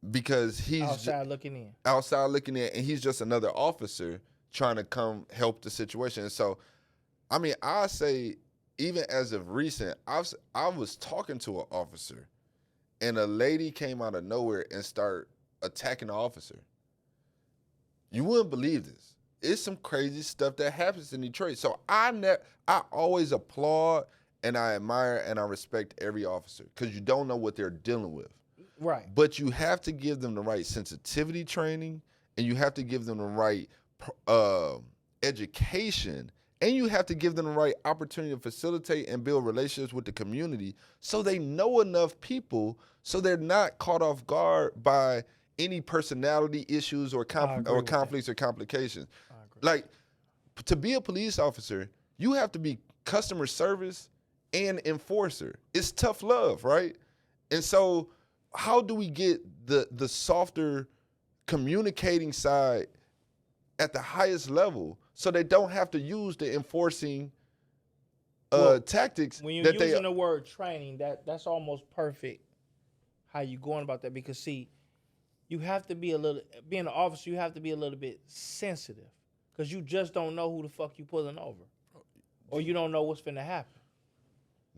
because he's outside looking in, and he's just another officer trying to come help the situation. And so, I mean, I say even as of recent, I was talking to an officer, and a lady came out of nowhere and started attacking the officer. You wouldn't believe this. It's some crazy stuff that happens in Detroit. So I always applaud and I admire and I respect every officer because you don't know what they're dealing with. Right. But you have to give them the right sensitivity training, and you have to give them the right education, and you have to give them the right opportunity to facilitate and build relationships with the community so they know enough people so they're not caught off guard by any personality issues or conflicts or complications. Like, to be a police officer, you have to be customer service and enforcer. It's tough love, right? And so how do we get the softer communicating side at the highest level so they don't have to use the enforcing tactics? When you're using the word training, that's almost perfect how you going about that, because see, you have to be being an officer, you have to be a little bit sensitive because you just don't know who the fuck you pulling over, or you don't know what's finna happen.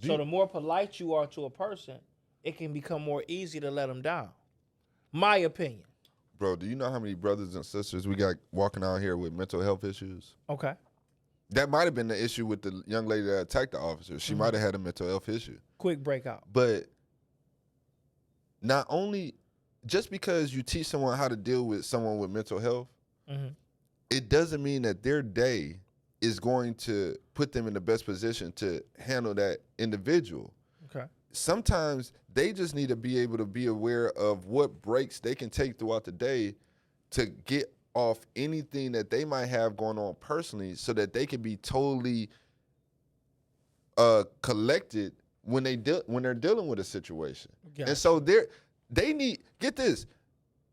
So the more polite you are to a person, it can become more easy to let them down. My opinion. Bro, do you know how many brothers and sisters we got walking out here with mental health issues? Okay. That might have been the issue with the young lady that attacked the officer. She might have had a mental health issue. Quick breakout. But not only, just because you teach someone how to deal with someone with mental health, it doesn't mean that their day is going to put them in the best position to handle that individual. Okay. Sometimes they just need to be able to be aware of what breaks they can take throughout the day to get off anything that they might have going on personally so that they can be totally collected when they're dealing with a situation. Gotcha. And so they need, get this,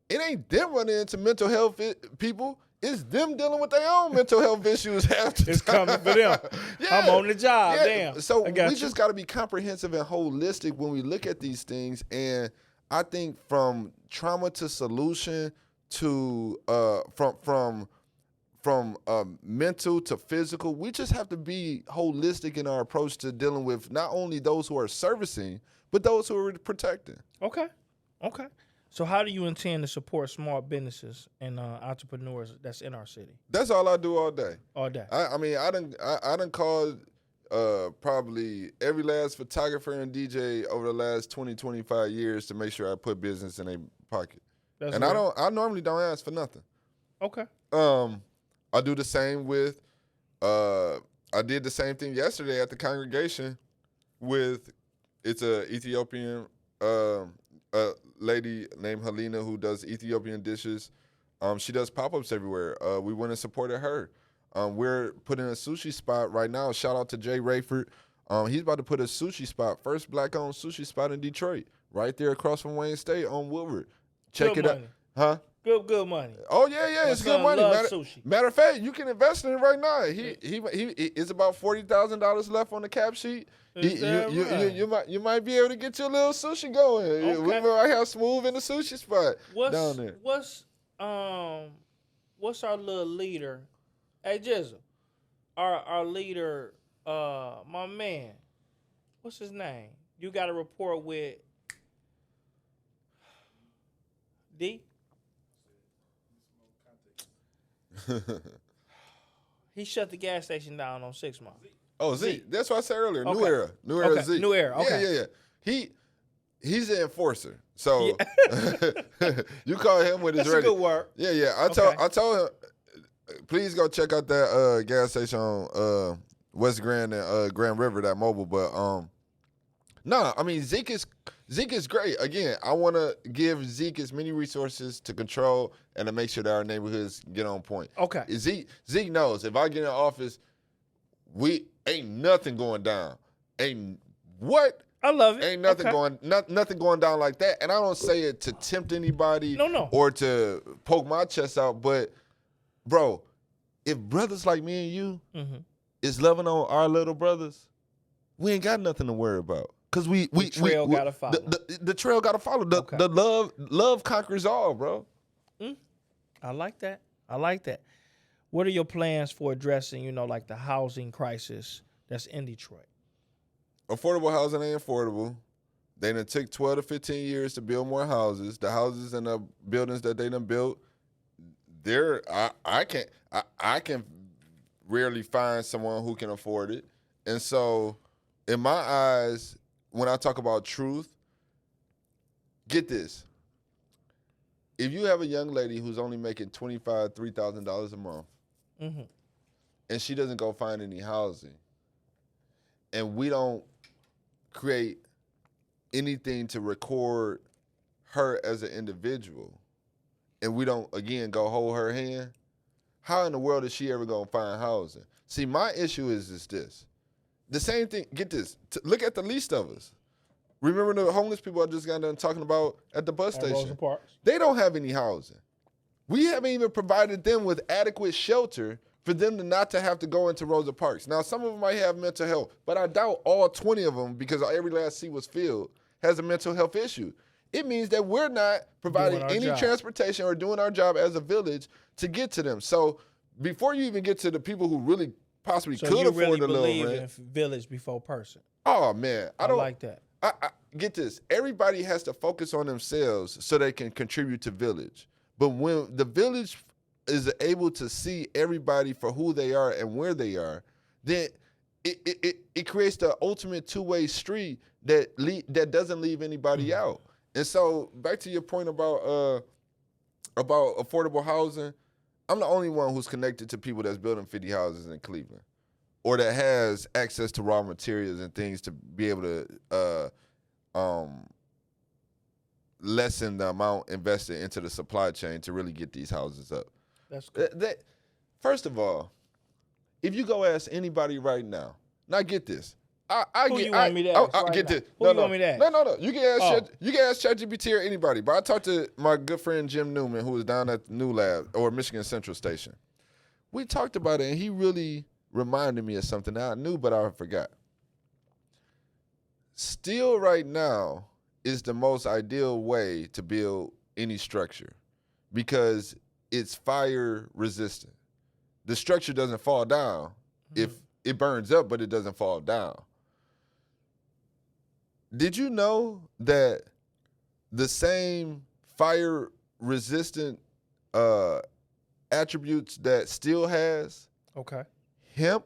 it ain't them running into mental health people. It's them dealing with their own mental health issues half the time. It's coming for them. Yeah. I'm on the job, damn. So we just got to be comprehensive and holistic when we look at these things. And I think from trauma to solution to from from mental to physical. We just have to be holistic in our approach to dealing with not only those who are servicing, but those who are protecting. Okay. So how do you intend to support small businesses and entrepreneurs that's in our city? That's all I do all day. All day. I mean, I done called probably every last photographer and DJ over the last 20, 25 years to make sure I put business in their pocket. That's And real. I normally don't ask for nothing. Okay. I do the same with, I did the same thing yesterday at the congregation with, it's a Ethiopian lady named Helena who does Ethiopian dishes. She does pop-ups everywhere. We went and supported her. We're putting a sushi spot right now. Shout out to Jay Rayford. He's about to put a sushi spot, first black-owned sushi spot in Detroit, right there across from Wayne State on Woodward. Check Good it money. out. Huh? Good money. Oh yeah, it's good money. Sushi. Matter of fact, you can invest in it right now. He it's about $40,000 left on the cap sheet. You might be able to get your little sushi going. Okay. We might have Smoove in the sushi spot down there. What's our little leader? Hey Jizzle, our leader, my man. What's his name? You got a report with D. He shut the gas station down on 6 Mile. Oh, Z. That's what I said earlier. Okay. New era Okay. Z. New era. Okay. Yeah. He's an enforcer. So you call him when it's That's ready. a good word. Yeah. I told him, please go check out that gas station on West Grand and Grand River, that mobile. But I mean Zeke is great. Again, I want to give Zeke as many resources to control and to make sure that our neighborhoods get on point. Okay. Zeke knows if I get in office, we ain't nothing going down. Ain't what? I love it. Ain't nothing Okay. nothing going down like that. And I don't say it to tempt anybody No. or to poke my chest out. But bro, if brothers like me and you is loving on our little brothers, we ain't got nothing to worry about. Cause the trail gotta follow. The trail gotta follow. The love conquers all, bro. I like that. What are your plans for addressing, like the housing crisis that's in Detroit? Affordable housing ain't affordable. They done took 12 to 15 years to build more houses. The houses and the buildings that they done built, I can rarely find someone who can afford it. And so, in my eyes, when I talk about truth, get this. If you have a young lady who's only making $2,500, $3,000 a month, and she doesn't go find any housing, and we don't create anything to record her as an individual, and we don't, again, go hold her hand, how in the world is she ever going to find housing? See, my issue is this. The same thing, get this, look at the least of us. Remember the homeless people I just got done talking about at the bus station? Rosa Parks. They don't have any housing. We haven't even provided them with adequate shelter for them to not to have to go into Rosa Parks. Now, some of them might have mental health, but I doubt all 20 of them, because every last seat was filled, has a mental health issue. It means that we're not providing any transportation or doing our job as a village to get to them. So before you even get to the people who really possibly could afford really the little believe rent. in village before person. Oh, man. I don't like that. I get this. Everybody has to focus on themselves so they can contribute to village. But when the village is able to see everybody for who they are and where they are, then it creates the ultimate two-way street that doesn't leave anybody out. And so back to your point about affordable housing, I'm the only one who's connected to people that's building 50 houses in Cleveland, or that has access to raw materials and things to be able to lessen the amount invested into the supply chain to really get these houses up. That's good. First of all, if you go ask anybody right now get this. Who you want me to ask right get now? this. Who you want me to ask? No. You can ask ChatGPT or anybody. But I talked to my good friend Jim Newman, who was down at the New Lab or Michigan Central Station. We talked about it, and he really reminded me of something that I knew, but I forgot. Steel right now is the most ideal way to build any structure because it's fire resistant. the structure doesn't fall down. If it burns up, but it doesn't fall down. Did you know that the same fire resistant attributes that steel has, Okay. hemp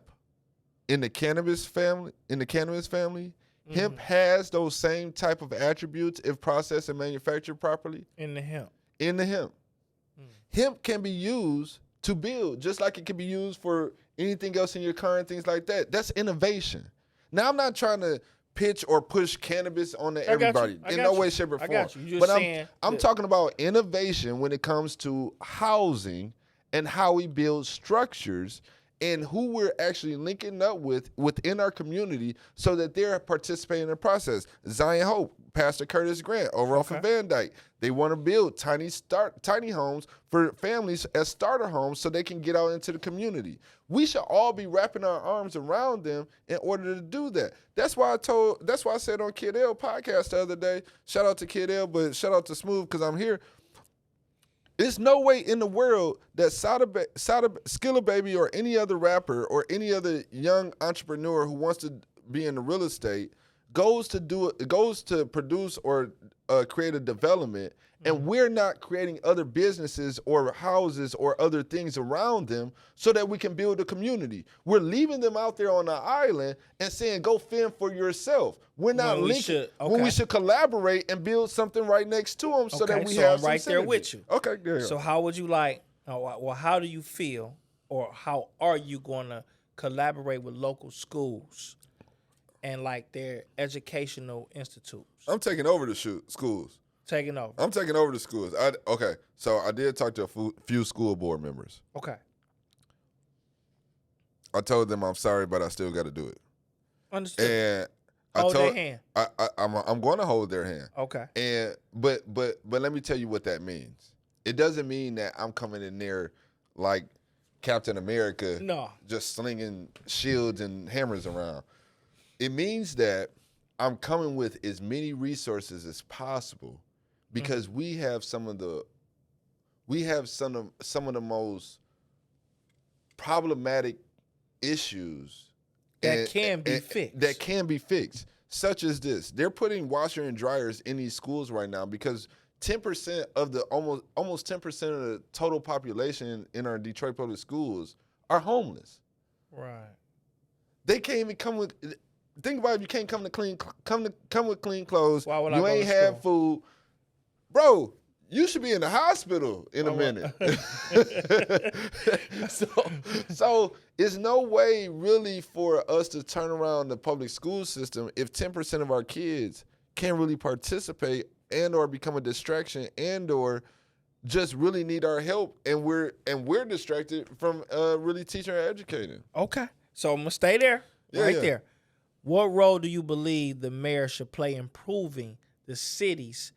in the cannabis family, hemp has those same type of attributes if processed and manufactured properly? In the hemp. In the hemp. Hemp can be used to build, just like it can be used for anything else in your car and things like that. That's innovation. Now, I'm not trying to pitch or push cannabis on to everybody in no way, shape, or form. I got you. You're But saying I'm talking about innovation when it comes to housing and how we build structures and who we're actually linking up with within our community so that they're participating in the process. Zion Hope, Pastor Curtis Grant over off of Van Dyke. They want to build tiny homes for families as starter homes so they can get out into the community. We should all be wrapping our arms around them in order to do that. That's why I said on Kid L podcast the other day, shout out to Kid L, but shout out to Smoove because I'm here. There's no way in the world that Skilla Baby or any other rapper or any other young entrepreneur who wants to be in the real estate goes to produce or create a development, and we're not creating other businesses or houses or other things around them so that we can build a community. We're leaving them out there on the island and saying, go fend for yourself. We're not linking when we should collaborate and build something right next to them so that we have some right there synergy. with you. Okay, there you So go. how would you like, well, how do you feel, or how are you going to collaborate with local schools and like their educational institutes? I'm taking over the schools. Taking over. I'm taking over the schools. Okay, so I did talk to a few school board members. Okay. I told them I'm sorry, but I still got to do it. Understood. And Hold their hand. I'm going to hold their hand. Okay. And but let me tell you what that means. It doesn't mean that I'm coming in there like Captain America, just slinging shields and hammers around. It means that I'm coming with as many resources as possible because we have some of the most problematic issues that can be fixed. Such as this. They're putting washer and dryers in these schools right now because 10% of the almost 10% of the total population in our Detroit public schools are homeless. Right. They can't even come with. Think about it. You can't come with clean clothes. Why would you I ain't have food, bro. You should be in the hospital in a minute. So it's no way really for us to turn around the public school system if 10% of our kids can't really participate and or become a distraction and or just really need our help and we're distracted from really teaching or educating. Okay. So I'm gonna stay there. There. What role do you believe the mayor should play in improving the city's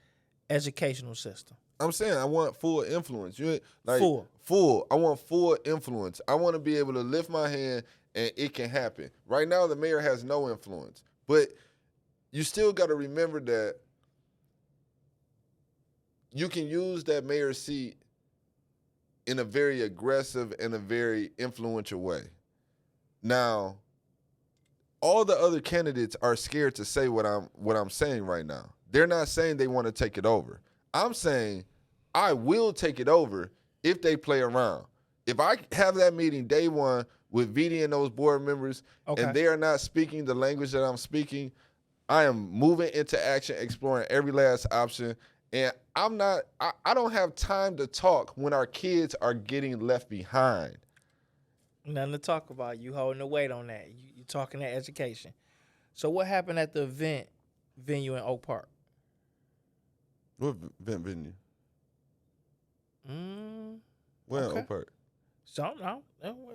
educational system? I'm saying I want full influence. Full. I want full influence. I want to be able to lift my hand and it can happen. Right now, the mayor has no influence. But you still got to remember that you can use that mayor's seat in a very aggressive and a very influential way. Now, all the other candidates are scared to say what I'm saying right now. They're not saying they want to take it over. I'm saying I will take it over if they play around. If I have that meeting day one with VD and those board members and they are not speaking the language that I'm speaking, I am moving into action, exploring every last option. And I don't have time to talk when our kids are getting left behind. Nothing to talk about. You holding the weight on that. You talking that education. So what happened at the venue in Oak Park? What event venue? Where in Oak Park? So no,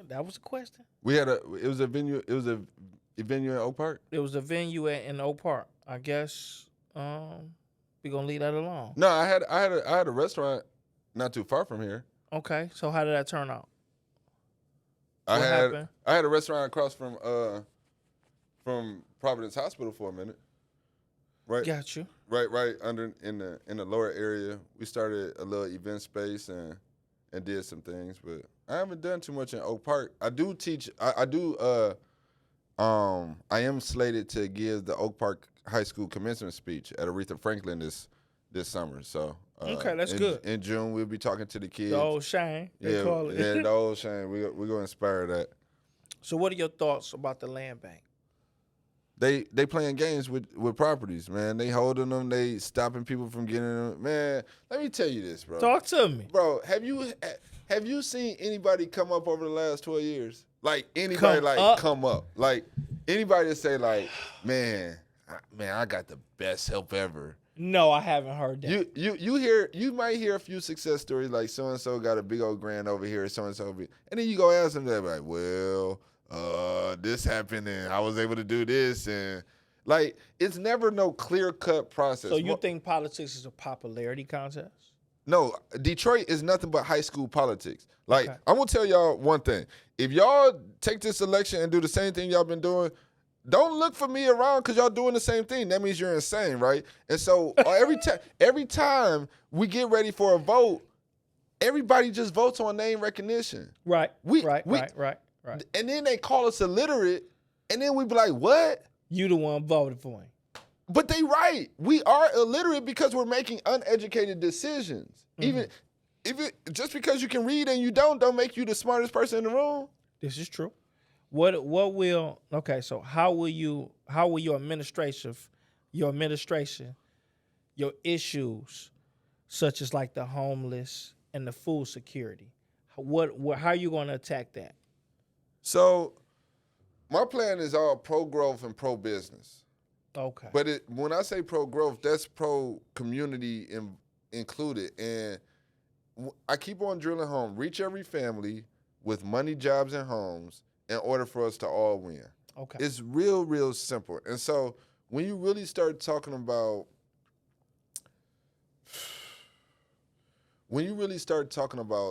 that was a question. It was a venue in Oak Park? It was a venue in Oak Park. I guess we're gonna leave that alone. No, I had a restaurant not too far from here. Okay. So how did that turn out? I had a restaurant across from Providence Hospital for a minute. Right. Got you. Right under in the lower area. We started a little event space and and did some things, but I haven't done too much in Oak Park. I do teach. I am slated to give the Oak Park High School commencement speech at Aretha Franklin this summer. So Okay, that's good. In June, we'll be talking to the kids. The old Shane, they call it. Yeah, the old Shane. We're gonna inspire that. So, what are your thoughts about the land bank? They playing games with properties, man. They holding them. They stopping people from getting them. Man, let me tell you this, bro. Talk to me, bro. Have you seen anybody come up over the last 12 years? Like anybody come up? Like anybody that say like, man, I got the best help ever. No, I haven't heard that. You might hear a few success stories like so and so got a big old grant over here, so and so, and then you go ask them, they're like, well, this happened and I was able to do this, and like it's never no clear cut process. So you think politics is a popularity contest? No, Detroit is nothing but high school politics. Like, Okay. I'm going to tell y'all one thing. If y'all take this election and do the same thing y'all been doing, don't look for me around because y'all doing the same thing. That means you're insane, right? And so every time we get ready for a vote, everybody just votes on name recognition. Right, right. And then they call us illiterate, and then we be like, what? You the one voted for him. But they right. We are illiterate because we're making uneducated decisions. Even just because you can read and you don't make you the smartest person in the room. This is true. So how will your administration, your issues such as like the homeless and the food security, how are you going to attack that? So my plan is all pro-growth and pro-business. Okay. But when I say pro-growth, that's pro-community included. And I keep on drilling home, reach every family with money, jobs, and homes in order for us to all win. Okay. It's real, real simple. And so when you really start talking about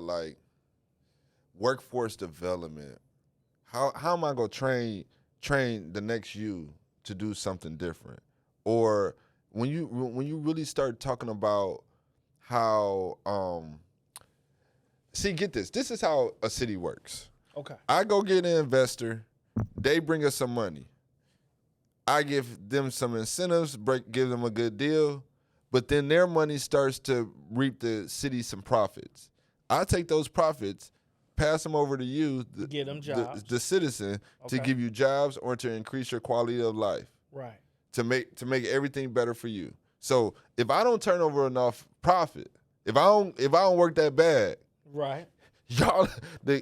like workforce development, how am I gonna train the next you to do something different? Or when you really start talking about how get this. This is how a city works. Okay. I go get an investor, they bring us some money. I give them some incentives, give them a good deal, but then their money starts to reap the city some profits. I take those profits, pass them over to you, get them jobs. the citizen, to give you jobs or to increase your quality of life. Right. To make everything better for you. So if I don't turn over enough profit, if I don't work that bad, right, y'all the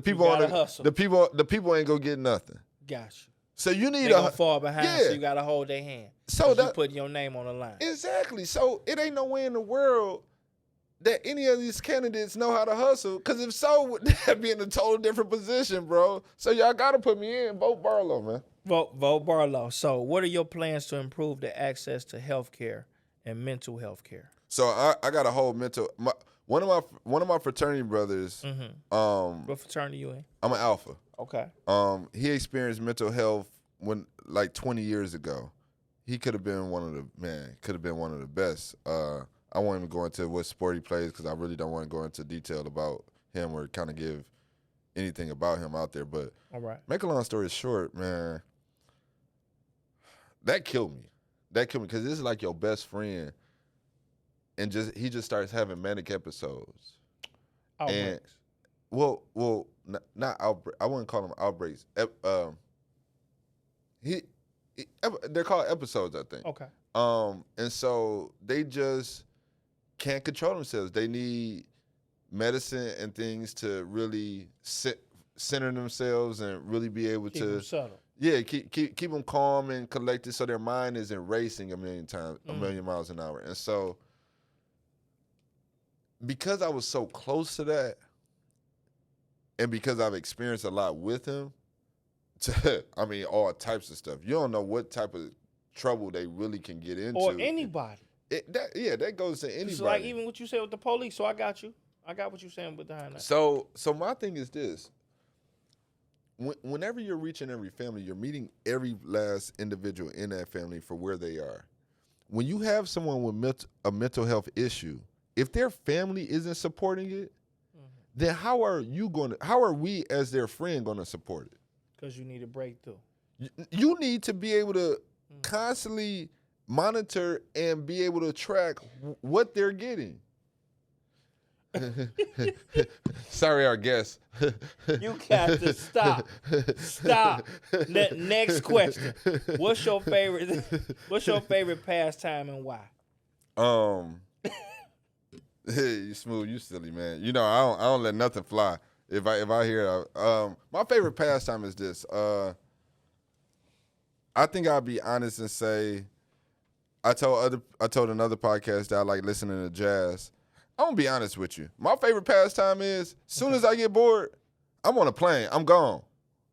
people on hustle. the people ain't gonna get nothing. Gotcha. So you need to fall behind. Yeah. So you gotta hold their hand. So you putting your name on the line. Exactly. So it ain't no way in the world that any of these candidates know how to hustle. Because if so, they'd be in a total different position, bro. So y'all gotta put me in. Vote Barlow, man. Vote Barlow. So what are your plans to improve the access to health care and mental health care? So I got a whole one of my fraternity brothers. What fraternity you in? I'm an Alpha. Okay. He experienced mental health when like 20 years ago. He could have been one of the best. I won't even go into what sport he plays because I really don't want to go into detail about him or kind of give anything about him out there. But all right. Make a long story short, man, that killed me. Because this is like your best friend, and he just starts having manic episodes. Outbreaks. And, not outbreak. I wouldn't call them outbreaks. They're called episodes, I think. Okay. And so they just can't control themselves. They need medicine and things to really center themselves and really be able keep to them settled. Yeah, keep them calm and collected so their mind isn't racing a million miles an hour. And so because I was so close to that, and because I've experienced a lot with him, all types of stuff. You don't know what type of trouble they really can get into. Or anybody. That goes to anybody. It's like even what you said with the police. So I got you. I got what you're saying behind that. So my thing is this. Whenever you're reaching every family, you're meeting every last individual in that family for where they are. When you have someone with a mental health issue, if their family isn't supporting it, then how are we as their friend gonna support it? Because you need a breakthrough. You need to be able to constantly monitor and be able to track what they're getting. Sorry, our guest. You got to stop. Stop. Next question. What's your favorite pastime and why? You Smoove, you silly man. You know I don't let nothing fly. If I hear my favorite pastime is this. I think I'll be honest and say I told another podcast that I like listening to jazz. I'm gonna be honest with you. My favorite pastime is soon as I get bored, I'm on a plane. I'm gone.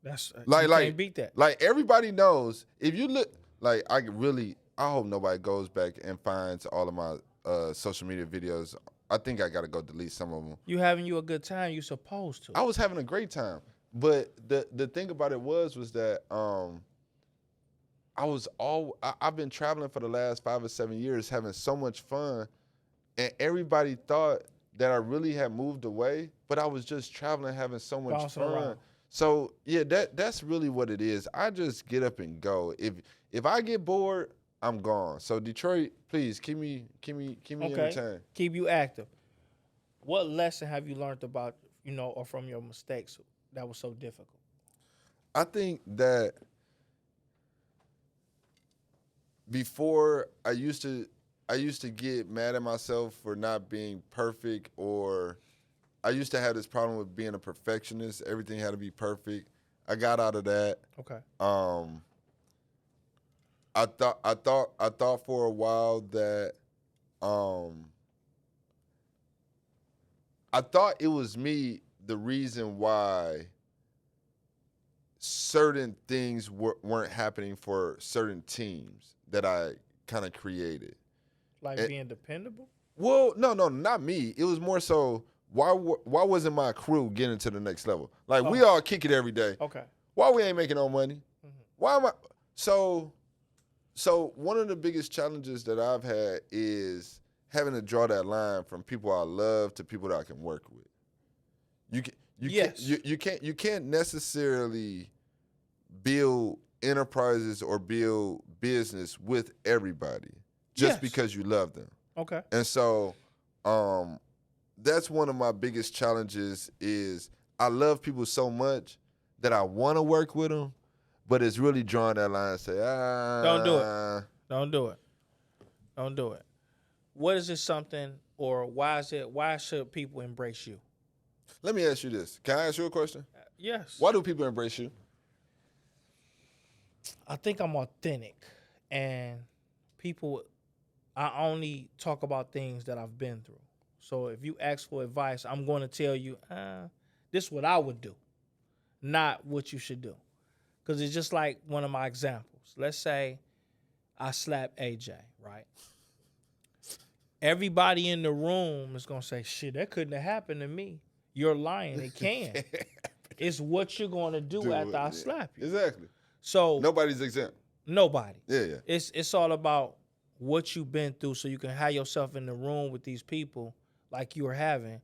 That's you can't beat that. Like everybody knows, if you look like I hope nobody goes back and finds all of my social media videos. I think I gotta go delete some of them. You having you a good time? You supposed to. I was having a great time, but the thing about it was that I've been traveling for the last 5 or 7 years, having so much fun. And everybody thought that I really had moved away, but I was just traveling, having so much Bouncing fun. around. So yeah, that's really what it is. I just get up and go. If I get bored, I'm gone. So Detroit, please keep me entertained. Keep you active. What lesson have you learned about, or from your mistakes that was so difficult? I think that before I used to get mad at myself for not being perfect, or I used to have this problem with being a perfectionist. Everything had to be perfect. I got out of that. Okay. I thought for a while that I thought it was me the reason why certain things weren't happening for certain teams that I kind of created. Like being dependable? Well, no, not me. It was more so why wasn't my crew getting to the next level? Like we all kick it every day. Okay. Why we ain't making no money? Mm-hmm. Why am I so one of the biggest challenges that I've had is having to draw that line from people I love to people that I can work with. You can't necessarily build enterprises or build business with everybody just because you love them. Okay. And so that's one of my biggest challenges is I love people so much that I want to work with them, but it's really drawing that line and say, Don't do it. Don't do it. Don't do it. What is it something, or why should people embrace you? Let me ask you this. Can I ask you a question? Yes. Why do people embrace you? I think I'm authentic, and I only talk about things that I've been through. So if you ask for advice, I'm going to tell you, this is what I would do, not what you should do. Because it's just like one of my examples. Let's say I slap AJ, right? Everybody in the room is going to say, shit, that couldn't have happened to me. You're lying. It can. It's what you're going to do after I slap you. Exactly. So nobody's exempt. Nobody. Yeah. It's all about what you've been through, so you can have yourself in the room with these people like you were having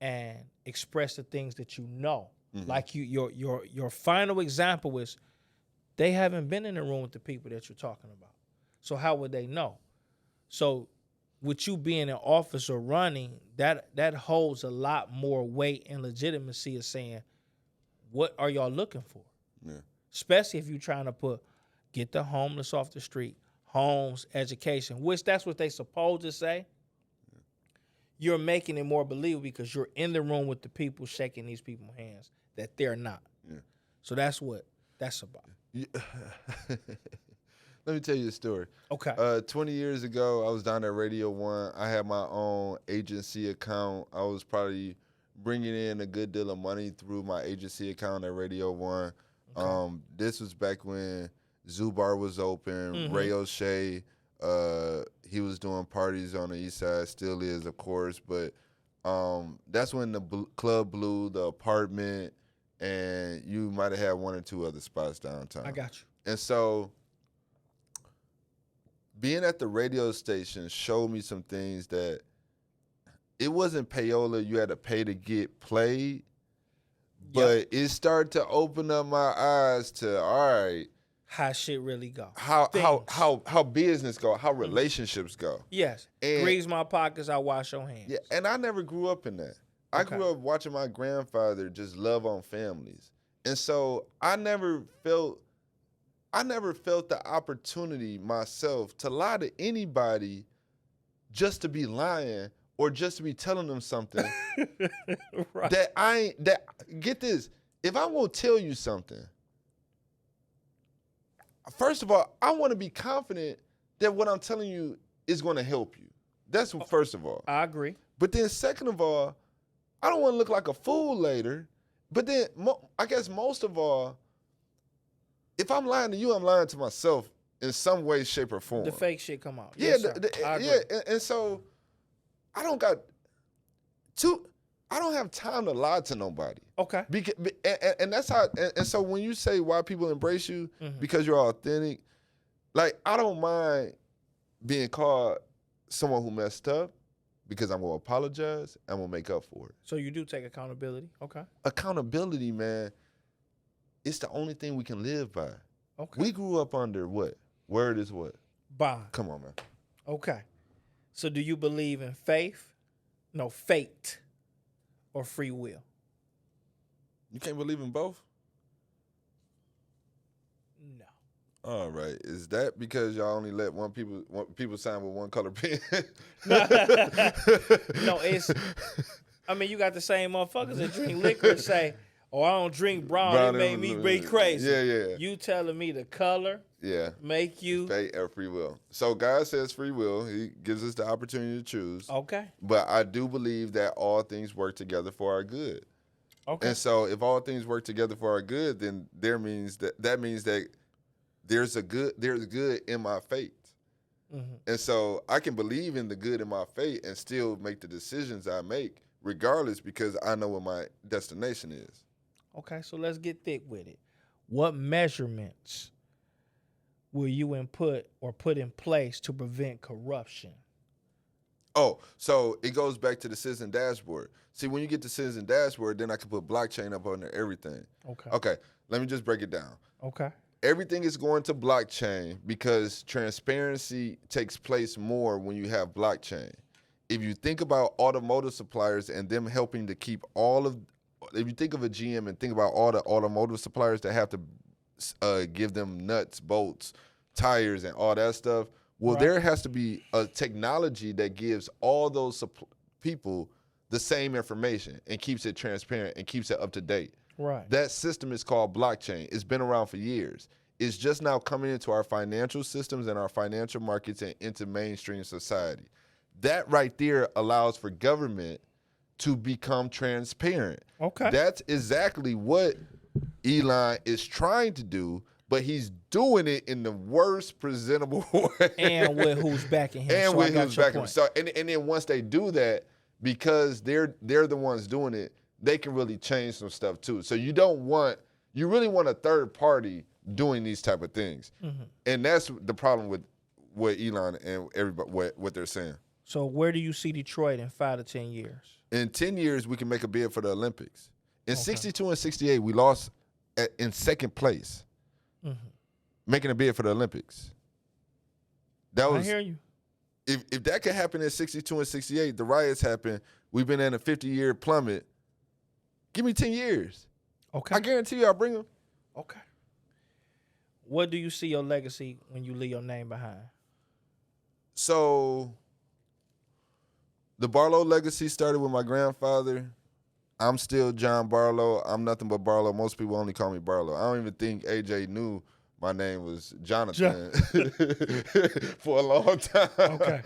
and express the things that you know. Mm-hmm. Like your final example is they haven't been in the room with the people that you're talking about. So how would they know? So with you being in office or running, that holds a lot more weight and legitimacy of saying, what are y'all looking for? Yeah. Especially if you're trying to get the homeless off the street, homes, education, which that's what they supposed to say. Yeah. You're making it more believable because you're in the room with the people shaking these people's hands that they're not. Yeah. So that's what that's about. Yeah. Let me tell you a story. Okay. 20 years ago, I was down at Radio 1. I had my own agency account. I was probably bringing in a good deal of money through my agency account at Radio 1. Okay. This was back when Zubar was open, mm-hmm. Ray O'Shea, he was doing parties on the east side, still is, of course. But that's when the Club Blue, the apartment, and you might have had one or two other spots downtown. I got you. And so being at the radio station showed me some things that it wasn't payola. You had to pay to get played. But it started to open up my eyes to, all right, how shit really go. How business go, how relationships go. Yes. And grease my pockets, I wash your hands. Yeah, and I never grew up in that. I grew up watching my grandfather just love on families. And so I never felt the opportunity myself to lie to anybody just to be lying or just to be telling them something Right. get this, if I won't tell you something, first of all, I want to be confident that what I'm telling you is going to help you. That's first of all. I agree. But then second of all, I don't want to look like a fool later. But then I guess most of all, if I'm lying to you, I'm lying to myself in some way, shape, or form. The fake shit come out. Yeah, yes, and so I don't have time to lie to nobody. Okay. And that's how. And so when you say why people embrace you because you're authentic, like I don't mind being called someone who messed up because I'm gonna apologize. I'm gonna make up for it. So you do take accountability. Okay. Accountability, man. It's the only thing we can live by. Okay. We grew up under what? Word is what? Bond. Come on, man. Okay. So do you believe in faith? No, fate or free will? You can't believe in both? No. All right. Is that because y'all only let people sign with one color pen? No, you got the same motherfuckers that drink liquor and say, oh, I don't drink brown, it made me be crazy. Yeah. You telling me the color make you. Fate or free will. So God says free will. He gives us the opportunity to choose. Okay. But I do believe that all things work together for our good. Okay. And so if all things work together for our good, then that means that there's good in my fate. Mm-hmm. And so I can believe in the good in my fate and still make the decisions I make regardless because I know what my destination is. Okay, so let's get thick with it. What measurements will you put in place to prevent corruption? Oh, so it goes back to the citizen dashboard. See, when you get the citizen dashboard, then I can put blockchain up under everything. Okay, let me just break it down. Okay. Everything is going to blockchain because transparency takes place more when you have blockchain. If you think about automotive suppliers and them helping to keep if you think of a GM and think about all the automotive suppliers that have to give them nuts, bolts, tires, and all that stuff, well, there has to be a technology that gives all those people the same information and keeps it transparent and keeps it up to date. Right. That system is called blockchain. It's been around for years. It's just now coming into our financial systems and our financial markets and into mainstream society. That right there allows for government to become transparent. Okay. That's exactly what Elon is trying to do, but he's doing it in the worst presentable way. And with who's backing him. And so with who's backing him. So, and then once they do that, because they're the ones doing it, they can really change some stuff too. So you really want a third party doing these type of things. Mm-hmm. And that's the problem with what Elon and everybody, what they're saying. So where do you see Detroit in 5 to 10 years? In 10 years, we can make a bid for the Olympics. In 62 and 68, we lost in second place, making a bid for the Olympics. I hear you. If that could happen in 62 and 68, the riots happen, we've been in a 50-year plummet. Give me 10 years. Okay. I guarantee you I'll bring them. Okay. What do you see your legacy when you leave your name behind? So the Barlow legacy started with my grandfather. I'm still John Barlow. I'm nothing but Barlow. Most people only call me Barlow. I don't even think AJ knew my name was Jonathan for a long time. Okay.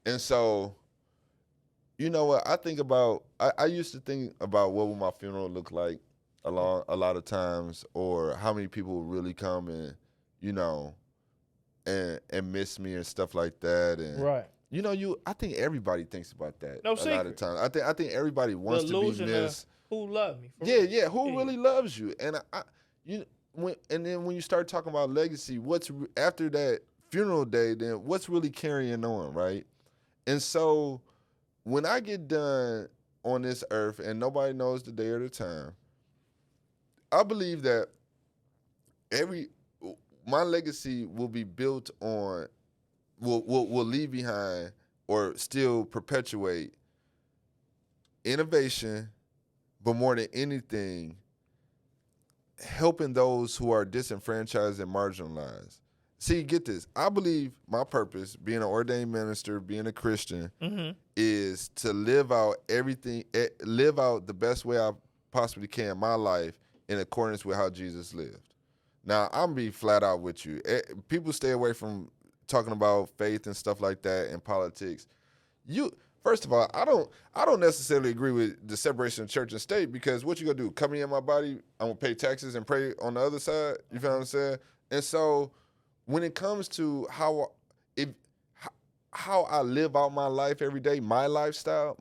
And so, you know what? I used to think about what would my funeral look like a lot of times, or how many people would really come and, and miss me and stuff like that. And right. I think everybody thinks about that a secret. lot of times. I think everybody wants to be missed. Who loved me? Yeah. Who really loves you? And when you start talking about legacy, what's after that funeral day? Then what's really carrying on, right? And so, when I get done on this earth and nobody knows the day or the time, I believe that my legacy will be built on, will leave behind or still perpetuate innovation, but more than anything, helping those who are disenfranchised and marginalized. See, get this. I believe my purpose, being an ordained minister, being a Christian, is to live out the best way I possibly can my life in accordance with how Jesus lived. Now, I'm gonna be flat out with you. People stay away from talking about faith and stuff like that in politics. First of all, I don't necessarily agree with the separation of church and state, because what you gonna do? Come in my body, I'm gonna pay taxes and pray on the other side. You feel what I'm saying? And so, when it comes to how I live out my life every day, my lifestyle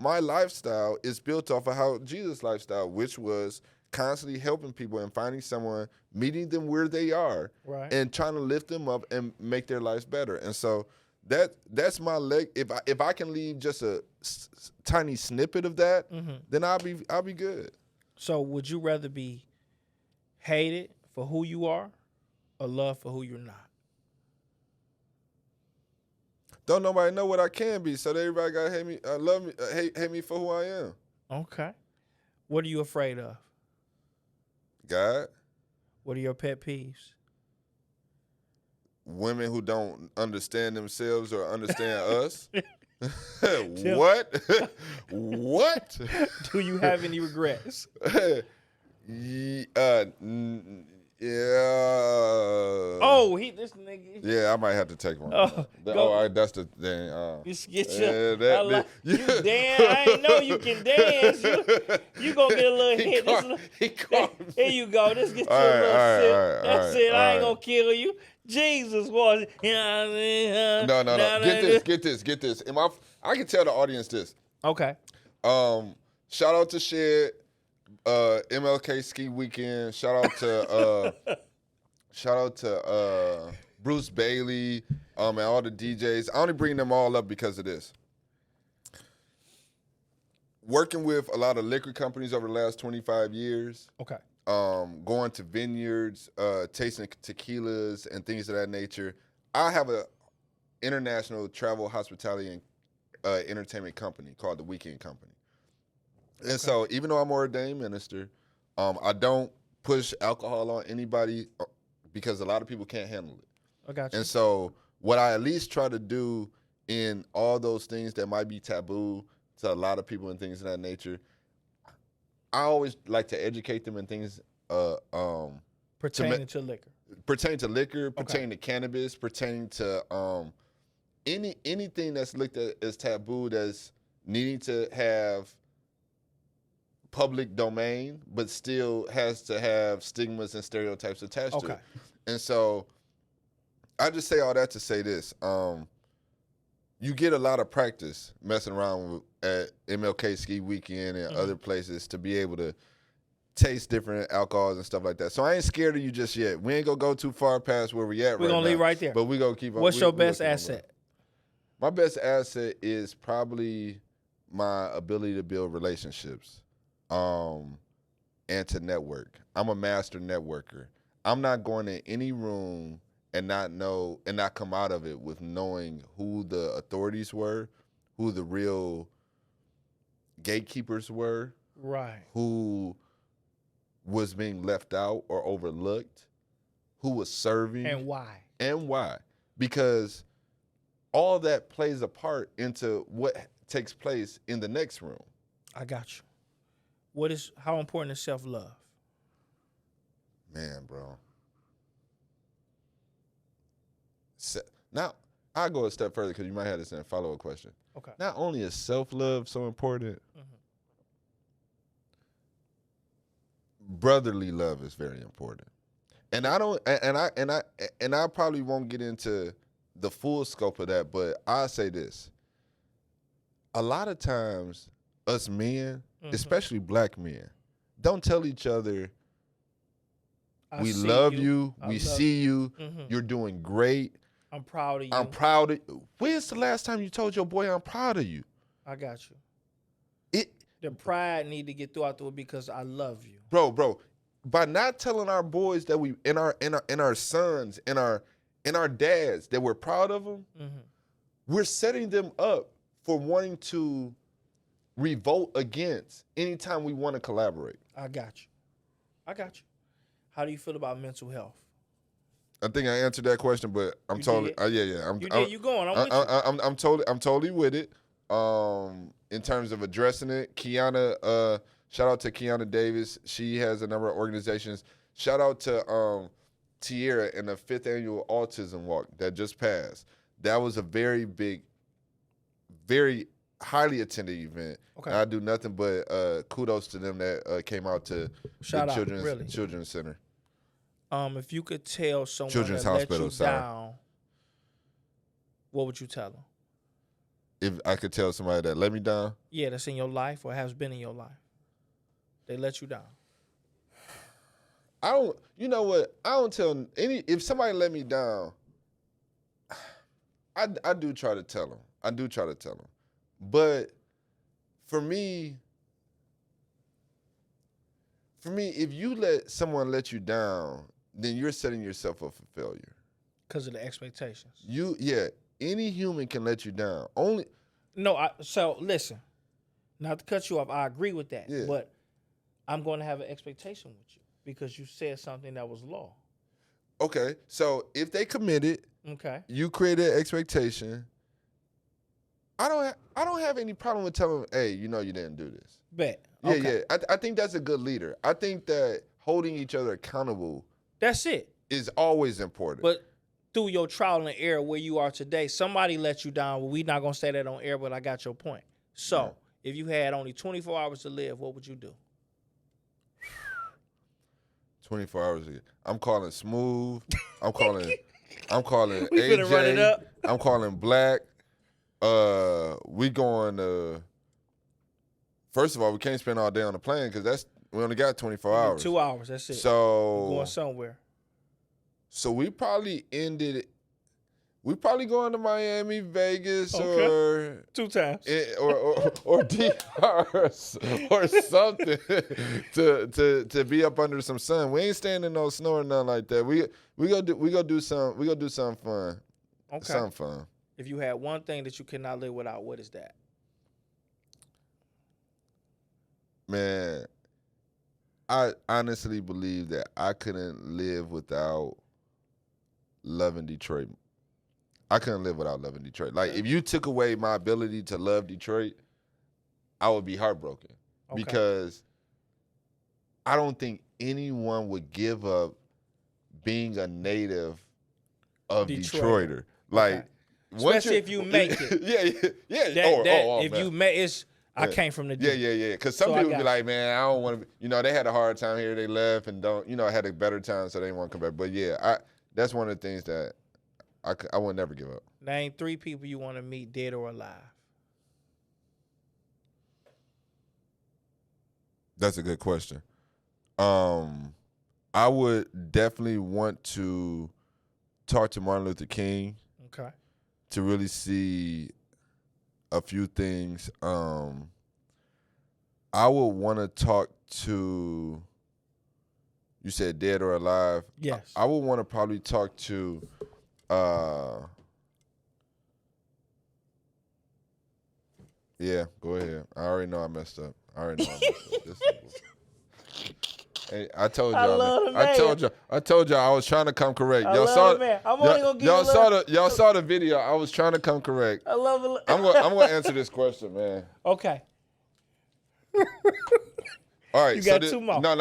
is built off of how Jesus' lifestyle, which was constantly helping people and finding someone, meeting them where they are, right, and trying to lift them up and make their lives better. And so that's my leg. If I can leave just a tiny snippet of that, then I'll be good. So would you rather be hated for who you are or loved for who you're not? Don't nobody know what I can be, so everybody gotta hate me, love me, hate me for who I am. Okay. What are you afraid of? God. What are your pet peeves? Women who don't understand themselves or understand us. What? What? Do you have any regrets? Yeah. Oh, this nigga. Yeah, I might have to take one. That's the thing. Just get your. You dance. I ain't know you can dance. You gonna get a little hit. Here you go. This gets you a little sip. That's it. I ain't gonna kill you. Jesus was. No. Get this. I can tell the audience this. Okay. Shout out to Shed. MLK Ski Weekend. Shout out to Bruce Bailey, and all the DJs. I only bring them all up because of this. Working with a lot of liquor companies over the last 25 years. Okay. Going to vineyards, tasting tequilas and things of that nature. I have a international travel, hospitality, and entertainment company called the Weekend Company. And so, even though I'm an ordained minister, I don't push alcohol on anybody because a lot of people can't handle it. I got you. And so, what I at least try to do in all those things that might be taboo to a lot of people and things of that nature, I always like to educate them in things pertaining to liquor. Pertaining to liquor, pertaining to cannabis, pertaining to anything that's looked at as taboo that's needing to have public domain, but still has to have stigmas and stereotypes attached to it. And so I just say all that to say this. You get a lot of practice messing around at MLK Ski Weekend and other places to be able to taste different alcohols and stuff like that. So I ain't scared of you just yet. We ain't gonna go too far past where we at. We're gonna leave right there. But we gonna keep on. What's your best asset? My best asset is probably my ability to build relationships. And to network. I'm a master networker. I'm not going in any room and not come out of it with knowing who the authorities were, who the real gatekeepers were, right? Who was being left out or overlooked, who was serving, and why. Because all that plays a part into what takes place in the next room. I got you. How important is self-love? Man, bro. Now, I'll go a step further because you might have this in a follow-up question. Okay. Not only is self-love so important, brotherly love is very important. And I probably won't get into the full scope of that, but I'll say this. A lot of times, us men, especially black men, don't tell each other, we love you, we see you, you're doing great. I'm proud of you. I'm proud of you. When's the last time you told your boy I'm proud of you? I got you. The pride need to get throughout the way because I love you. Bro, by not telling our boys that we in our sons, in our dads that we're proud of them, we're setting them up for wanting to revolt against anytime we want to collaborate. I got you. How do you feel about mental health? I think I answered that question, but I'm totally yeah. You going? I'm with you. I'm totally with it. In terms of addressing it, Kiana, shout out to Kiana Davis. She has a number of organizations. Shout out to Tierra and the 5th annual autism walk that just passed. That was a very big, very highly attended event. Okay. I do nothing but kudos to them that came out to Shout the out, Children's Center. If you could tell someone Children's that Hospital, let you down, what would you tell them? If I could tell somebody that let me down? Yeah, that's in your life or has been in your life. They let you down. You know what? I don't tell if somebody let me down, I do try to tell them. But for me, if you let someone let you down, then you're setting yourself up for failure. Because of the expectations. Any human can let you down. So listen, not to cut you off, I agree with that. Yeah. But I'm going to have an expectation with you because you said something that was law. Okay, so if they committed, okay, you created an expectation. I don't have any problem with telling them, hey, you know you didn't do this. Bet. Yeah, okay. yeah. I think that's a good leader. I think that holding each other accountable. That's it. Is always important. But through your trial and error where you are today, somebody let you down. Well, we're not going to say that on air, but I got your point. So, if you had only 24 hours to live, what would you do? 24 hours. I'm calling Smoove. I'm calling we AJ. finna run it up. I'm calling Blaque. We going first of all, we can't spend all day on the plane because we only got 24 hours. 2 hours, that's it. So we're going somewhere. So we probably ended it. We probably going to Miami, Vegas, okay. or 2 times, or DR or something to be up under some sun. We ain't staying in no snow or nothing like that. We go do something fun. Okay, something fun. If you had one thing that you cannot live without, what is that? Man, I honestly believe that I couldn't live without loving Detroit. I couldn't live without loving Detroit. Like, if you took away my ability to love Detroit, I would be heartbroken. Okay. Because I don't think anyone would give up being a native of Detroiter. Like, okay. Especially if you make it. yeah. If you make it, I came from the D. Yeah. Because some people be like, man, I don't want to. They had a hard time here. They left and had a better time, so they didn't want to come back. But yeah, that's one of the things that I would never give up. Name 3 people you want to meet, dead or alive. That's a good question. I would definitely want to talk to Martin Luther King. Okay. To really see a few things. I would want to talk to, you said dead or alive? Yes. I would want to probably talk to, yeah, go ahead. I already know I messed up. Hey, I told y'all. I told y'all I was trying to come correct. Y'all saw it. I'm only gonna give y'all saw the video. I was trying to come correct. I love it. I'm gonna answer this question, man. Okay. All right. You got 2 more. No.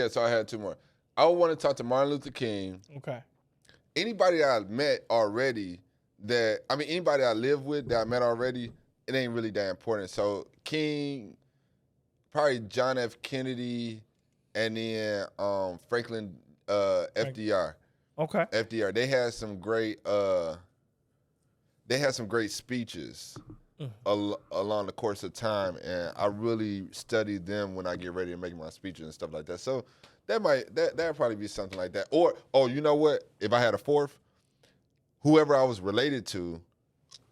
So I had 2 more. I would want to talk to Martin Luther King. Okay. Anybody I met already anybody I live with that I met already, it ain't really that important. So King, probably John F. Kennedy, and then Franklin FDR. Okay. FDR. They had some great speeches along the course of time, and I really study them when I get ready to make my speeches and stuff like that. So that'd probably be something like that. Or you know what? If I had a 4th, whoever I was related to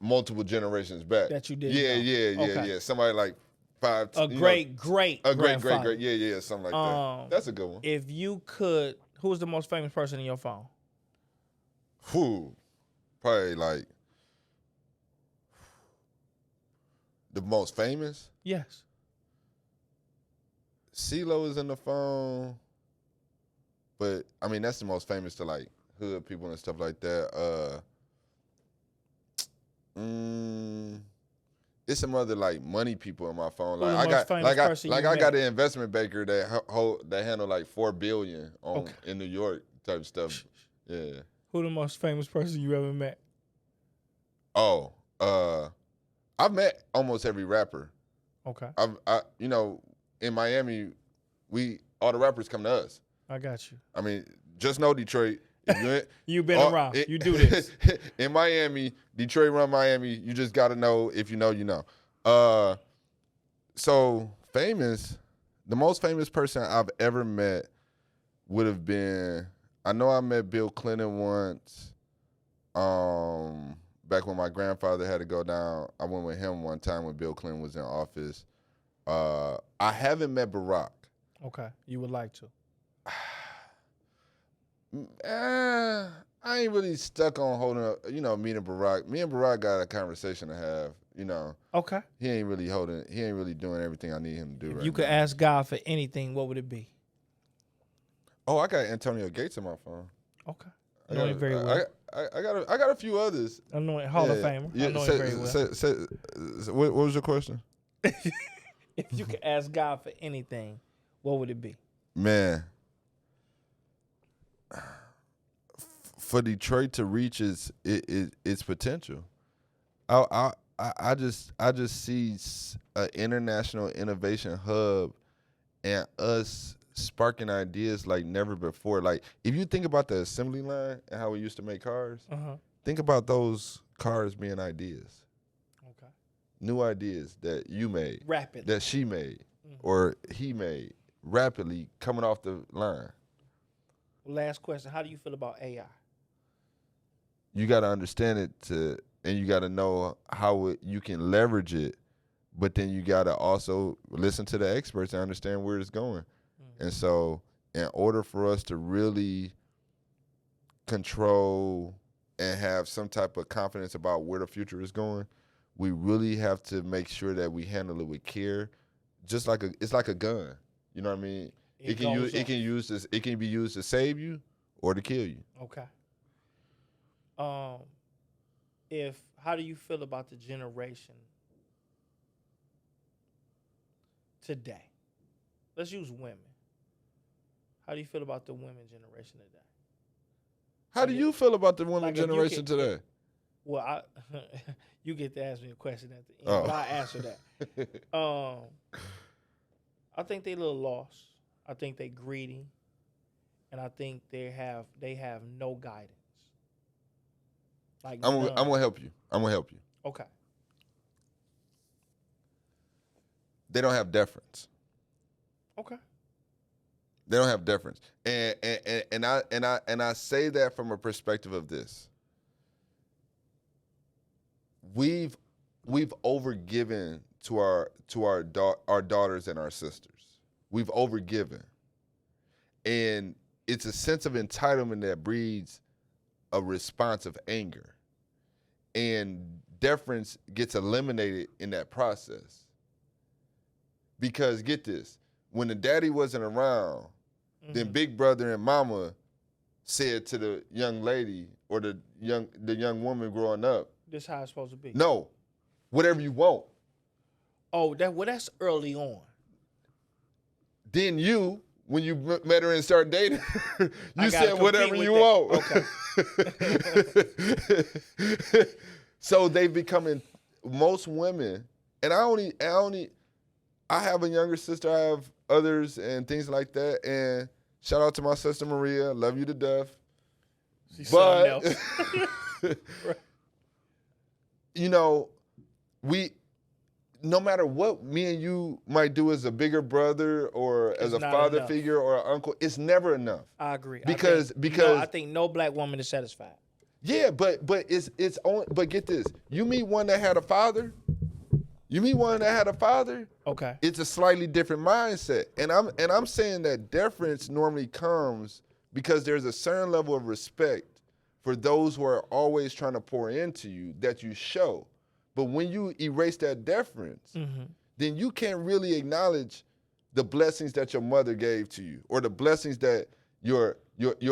multiple generations back. That you did. Yeah. Somebody like A great grandfather. Yeah, something like that. That's a good one. If you could, who's the most famous person in your phone? Who? Probably like the most famous? Yes. CeeLo is in the phone, but I mean that's the most famous to like hood people and stuff like that. It's some other like money people in my phone. Like I got an investment banker that handle like $4 billion in New York type stuff. Yeah. Who the most famous person you ever met? Oh, I've met almost every rapper. Okay. In Miami, all the rappers come to us. I got you. I mean, just know Detroit. You've been around. You do this. In Miami, Detroit run Miami. You just got to know. If you know, you know. So famous, the most famous person I've ever met would have been, I know I met Bill Clinton once. Back when my grandfather had to go down, I went with him one time when Bill Clinton was in office. I haven't met Barack. Okay. You would like to. I ain't really stuck on holding up, meeting Barack. Me and Barack got a conversation to have, Okay. He ain't really doing everything I need him to do right now. You could ask God for anything, what would it be? Oh, I got Antonio Gates on my phone. Okay. I know him very well. I got a few others. I know him, Hall of Famer. Yeah, I know him very well. What was your question? If you could ask God for anything, what would it be? Man, for Detroit to reach its potential, I just see an international innovation hub and us sparking ideas like never before. Like if you think about the assembly line and how we used to make cars, think about those cars being ideas. Okay. New ideas that you made, rapidly, that she made, or he made, rapidly coming off the line. Last question: how do you feel about AI? You got to understand it and you got to know how you can leverage it, but then you got to also listen to the experts and understand where it's going. And so, in order for us to really control and have some type of confidence about where the future is going, we really have to make sure that we handle it with care. Just like it's like a gun. You know what I mean? It can be used to save you or to kill you. Okay. How do you feel about the generation today? Let's use women. How do you feel about the women generation today? How do you feel about the women generation today? Well, you get to ask me a question at the end, but I'll answer that. I think they a little lost. I think they greedy, and I think they have no guidance. Like I'm gonna help you. Okay. They don't have deference. Okay. They don't have deference, and I say that from a perspective of this. We've overgiven to our daughters and our sisters. We've overgiven, and it's a sense of entitlement that breeds a response of anger, and deference gets eliminated in that process. Because get this, when the daddy wasn't around, then big brother and mama said to the young lady or the young woman growing up, "This how it's supposed to be." No, whatever you want. Oh, that's early on. Then when you met her and started dating, you said whatever you want. Okay. So they becoming, most women, and I have a younger sister, I have others and things like that, and shout out to my sister Maria, love you to death. She's something else. No matter what me and you might do as a bigger brother or as a father figure or an uncle, it's never enough. I agree. Because I think no black woman is satisfied. Yeah, but it's only, but get this. You meet one that had a father, You meet one that had a father, Okay. it's a slightly different mindset. And I'm saying that deference normally comes because there's a certain level of respect for those who are always trying to pour into you that you show. But when you erase that deference, then you can't really acknowledge the blessings that your mother gave to you or the blessings that your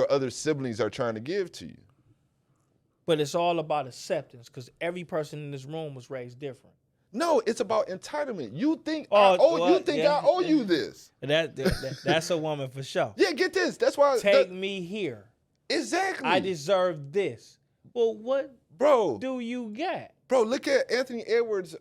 other siblings are trying to give to you. But it's all about acceptance because every person in this room was raised different. No, it's about entitlement. You think I owe you this. That's a woman for sure. Yeah, get this. That's why Take me here. Exactly. I deserve this. Well, what do you get? Bro, look at Anthony Edwards'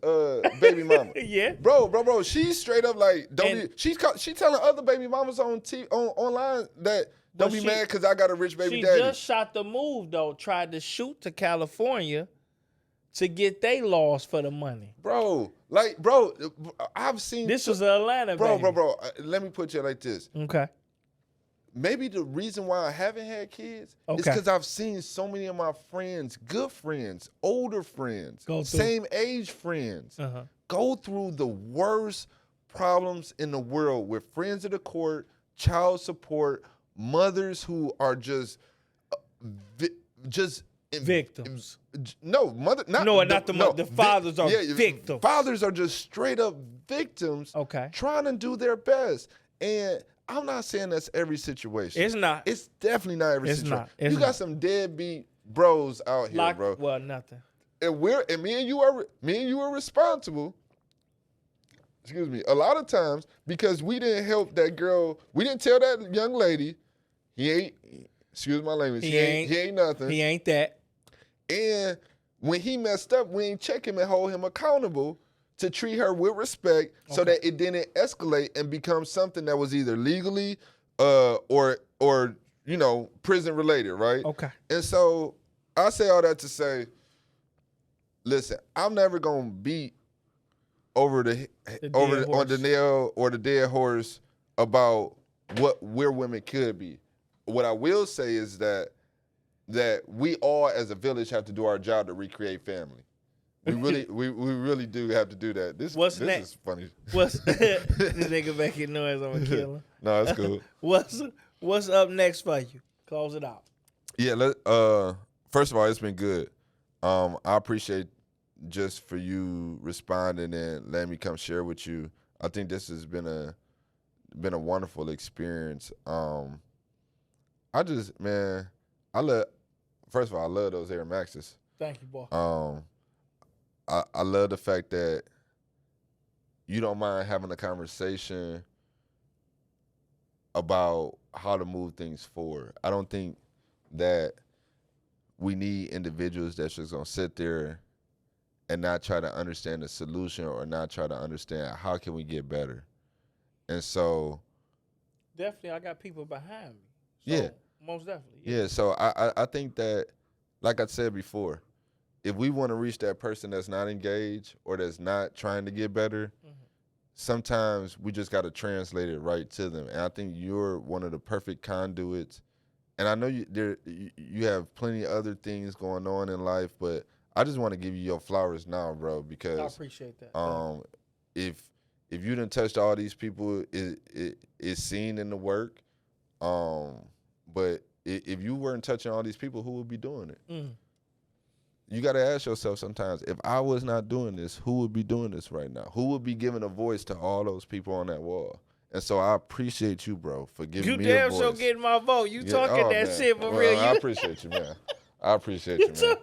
baby mama. Yeah. Bro. She's straight up like she's telling other baby mamas on online that don't be mad because I got a rich baby daddy. She just shot the move though. Tried to shoot to California to get they laws for the money. Bro, I've seen this was Atlanta, baby. Bro. Let me put you like this. Okay. Maybe the reason why I haven't had kids is because I've seen so many of my friends, good friends, older friends, same age friends, go through the worst problems in the world with friends of the court, child support, mothers who are just victims. Not the fathers are victims. Fathers are just straight up victims. Okay. Trying to do their best. And I'm not saying that's every situation. It's not. It's definitely not every situation. It's you got some deadbeat bros out here, bro. Well, nothing. And me and you are responsible. Excuse me. A lot of times because we didn't help that girl. We didn't tell that young lady he ain't. Excuse my language. He ain't nothing. He ain't that. And when he messed up, we ain't check him and hold him accountable to treat her with respect so that it didn't escalate and become something that was either legally or prison related, right? Okay. And so I say all that to say, listen, I'm never gonna beat on the nail or the dead horse about where women could be. What I will say is that we all as a village have to do our job to recreate family. We really do have to do that. This is funny. This nigga making noise, I'm gonna kill him. No, it's cool. What's up next for you? Close it out. Yeah, first of all, it's been good. I appreciate just for you responding and letting me come share with you. I think this has been a wonderful experience. First of all, I love those Air Maxes. Thank you, boy. I love the fact that you don't mind having a conversation about how to move things forward. I don't think that we need individuals that's just gonna sit there and not try to understand the solution or not try to understand how can we get better. And so definitely I got people behind me. So, yeah. Most definitely. Yeah, so I think that, like I said before, if we want to reach that person that's not engaged or that's not trying to get better, sometimes we just got to translate it right to them. And I think you're one of the perfect conduits. And I know you have plenty of other things going on in life, but I just want to give you your flowers now, bro, because I appreciate that. If you done touched all these people, it's seen in the work. But if you weren't touching all these people, who would be doing it? You got to ask yourself sometimes, if I was not doing this, who would be doing this right now? Who would be giving a voice to all those people on that wall? And so I appreciate you, bro, for giving me a voice. You damn sure getting my vote. You talking that man. shit for real. I appreciate you, man. I appreciate you, man.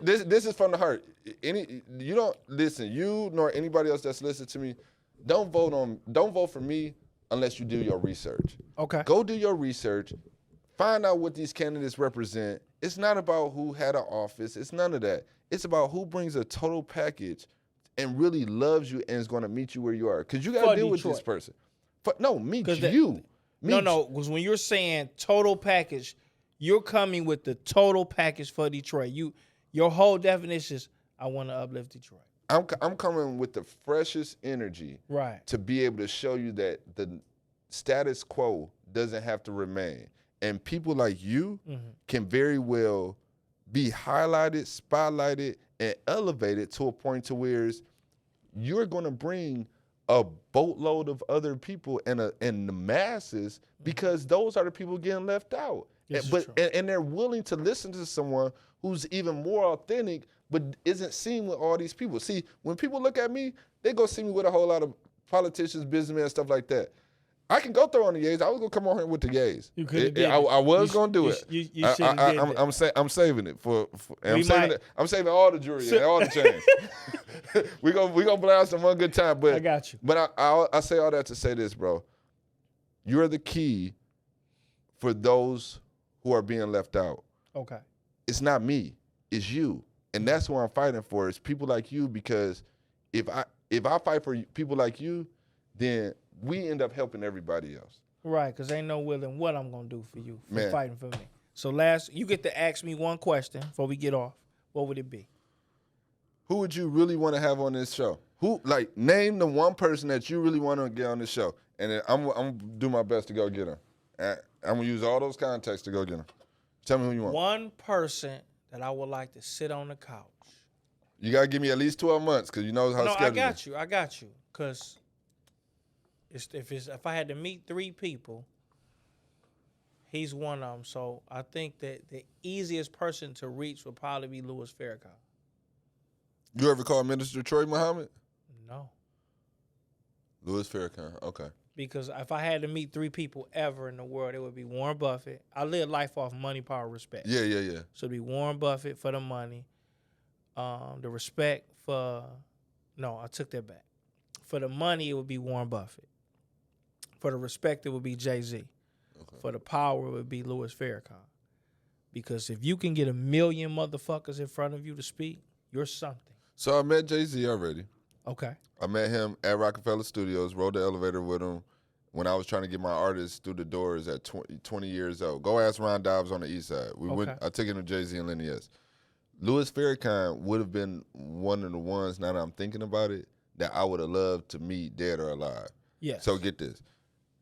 This is from the heart. You don't listen. You nor anybody else that's listening to me, don't vote for me unless you do your research. Okay. Go do your research. Find out what these candidates represent. It's not about who had an office. It's none of that. It's about who brings a total package and really loves you and is going to meet you where you are. Because you got to deal with this person. Meet you. Because when you're saying total package, you're coming with the total package for Detroit. Your whole definition is, I want to uplift Detroit. I'm coming with the freshest energy, right, to be able to show you that the status quo doesn't have to remain. And people like you can very well be highlighted, spotlighted, and elevated to a point to where you're going to bring a boatload of other people and the masses, because those are the people getting left out. And they're willing to listen to someone who's even more authentic, but isn't seen with all these people. See, when people look at me, they go see me with a whole lot of politicians, businessmen, stuff like that. I can go throw on the yays. I was gonna come on here with the yays. You could have did it. I was gonna do it. You should have did it. I'm saving it for I'm saving all the jewelry and all the chains. we gonna blast them one good time. But I got you. But I say all that to say this, bro. You're the key for those who are being left out. Okay. It's not me. It's you. And that's what I'm fighting for. It's people like you, because if I fight for people like you, then we end up helping everybody else. Right, because ain't no willing what I'm going to do for you for Man. fighting for me. So you get to ask me one question before we get off. What would it be? Who would you really want to have on this show? Name the one person that you really want to get on this show. And then I'm going to do my best to go get him. I'm going to use all those contacts to go get him. Tell me who you want. One person that I would like to sit on the couch. You got to give me at least 12 months, because you know how scheduled. I got you. Because if I had to meet 3 people, he's one of them. So I think that the easiest person to reach would probably be Louis Farrakhan. You ever call Minister Troy Muhammad? No. Louis Farrakhan, okay. Because if I had to meet 3 people ever in the world, it would be Warren Buffett. I live life off money, power, respect. Yeah. So it'd be Warren Buffett for the money. The respect for, no, I took that back. For the money, it would be Warren Buffett. For the respect, it would be Jay-Z. Okay. For the power, it would be Louis Farrakhan. Because if you can get 1 million motherfuckers in front of you to speak, you're something. So I met Jay-Z already. Okay. I met him at Rockefeller Studios, rode the elevator with him when I was trying to get my artists through the doors at 20 years old. Go ask Ron Dobbs on the east side. I took him to Jay-Z and Lenny S. Louis Farrakhan would have been one of the ones, now that I'm thinking about it, that I would have loved to meet dead or alive. Yes. So get this.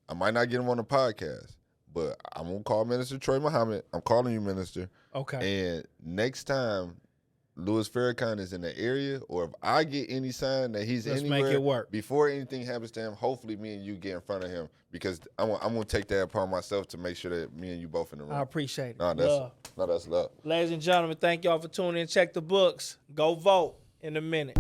I might not get him on the podcast, but I'm going to call Minister Troy Muhammad. I'm calling you, Minister. Okay. And next time Louis Farrakhan is in the area, or if I get any sign that he's anywhere, make it work. Before anything happens to him, hopefully me and you get in front of him, because I'm going to take that upon myself to make sure that me and you both in the room. I appreciate it. That's love. Ladies and gentlemen, thank y'all for tuning in. Check the books. Go vote in a minute.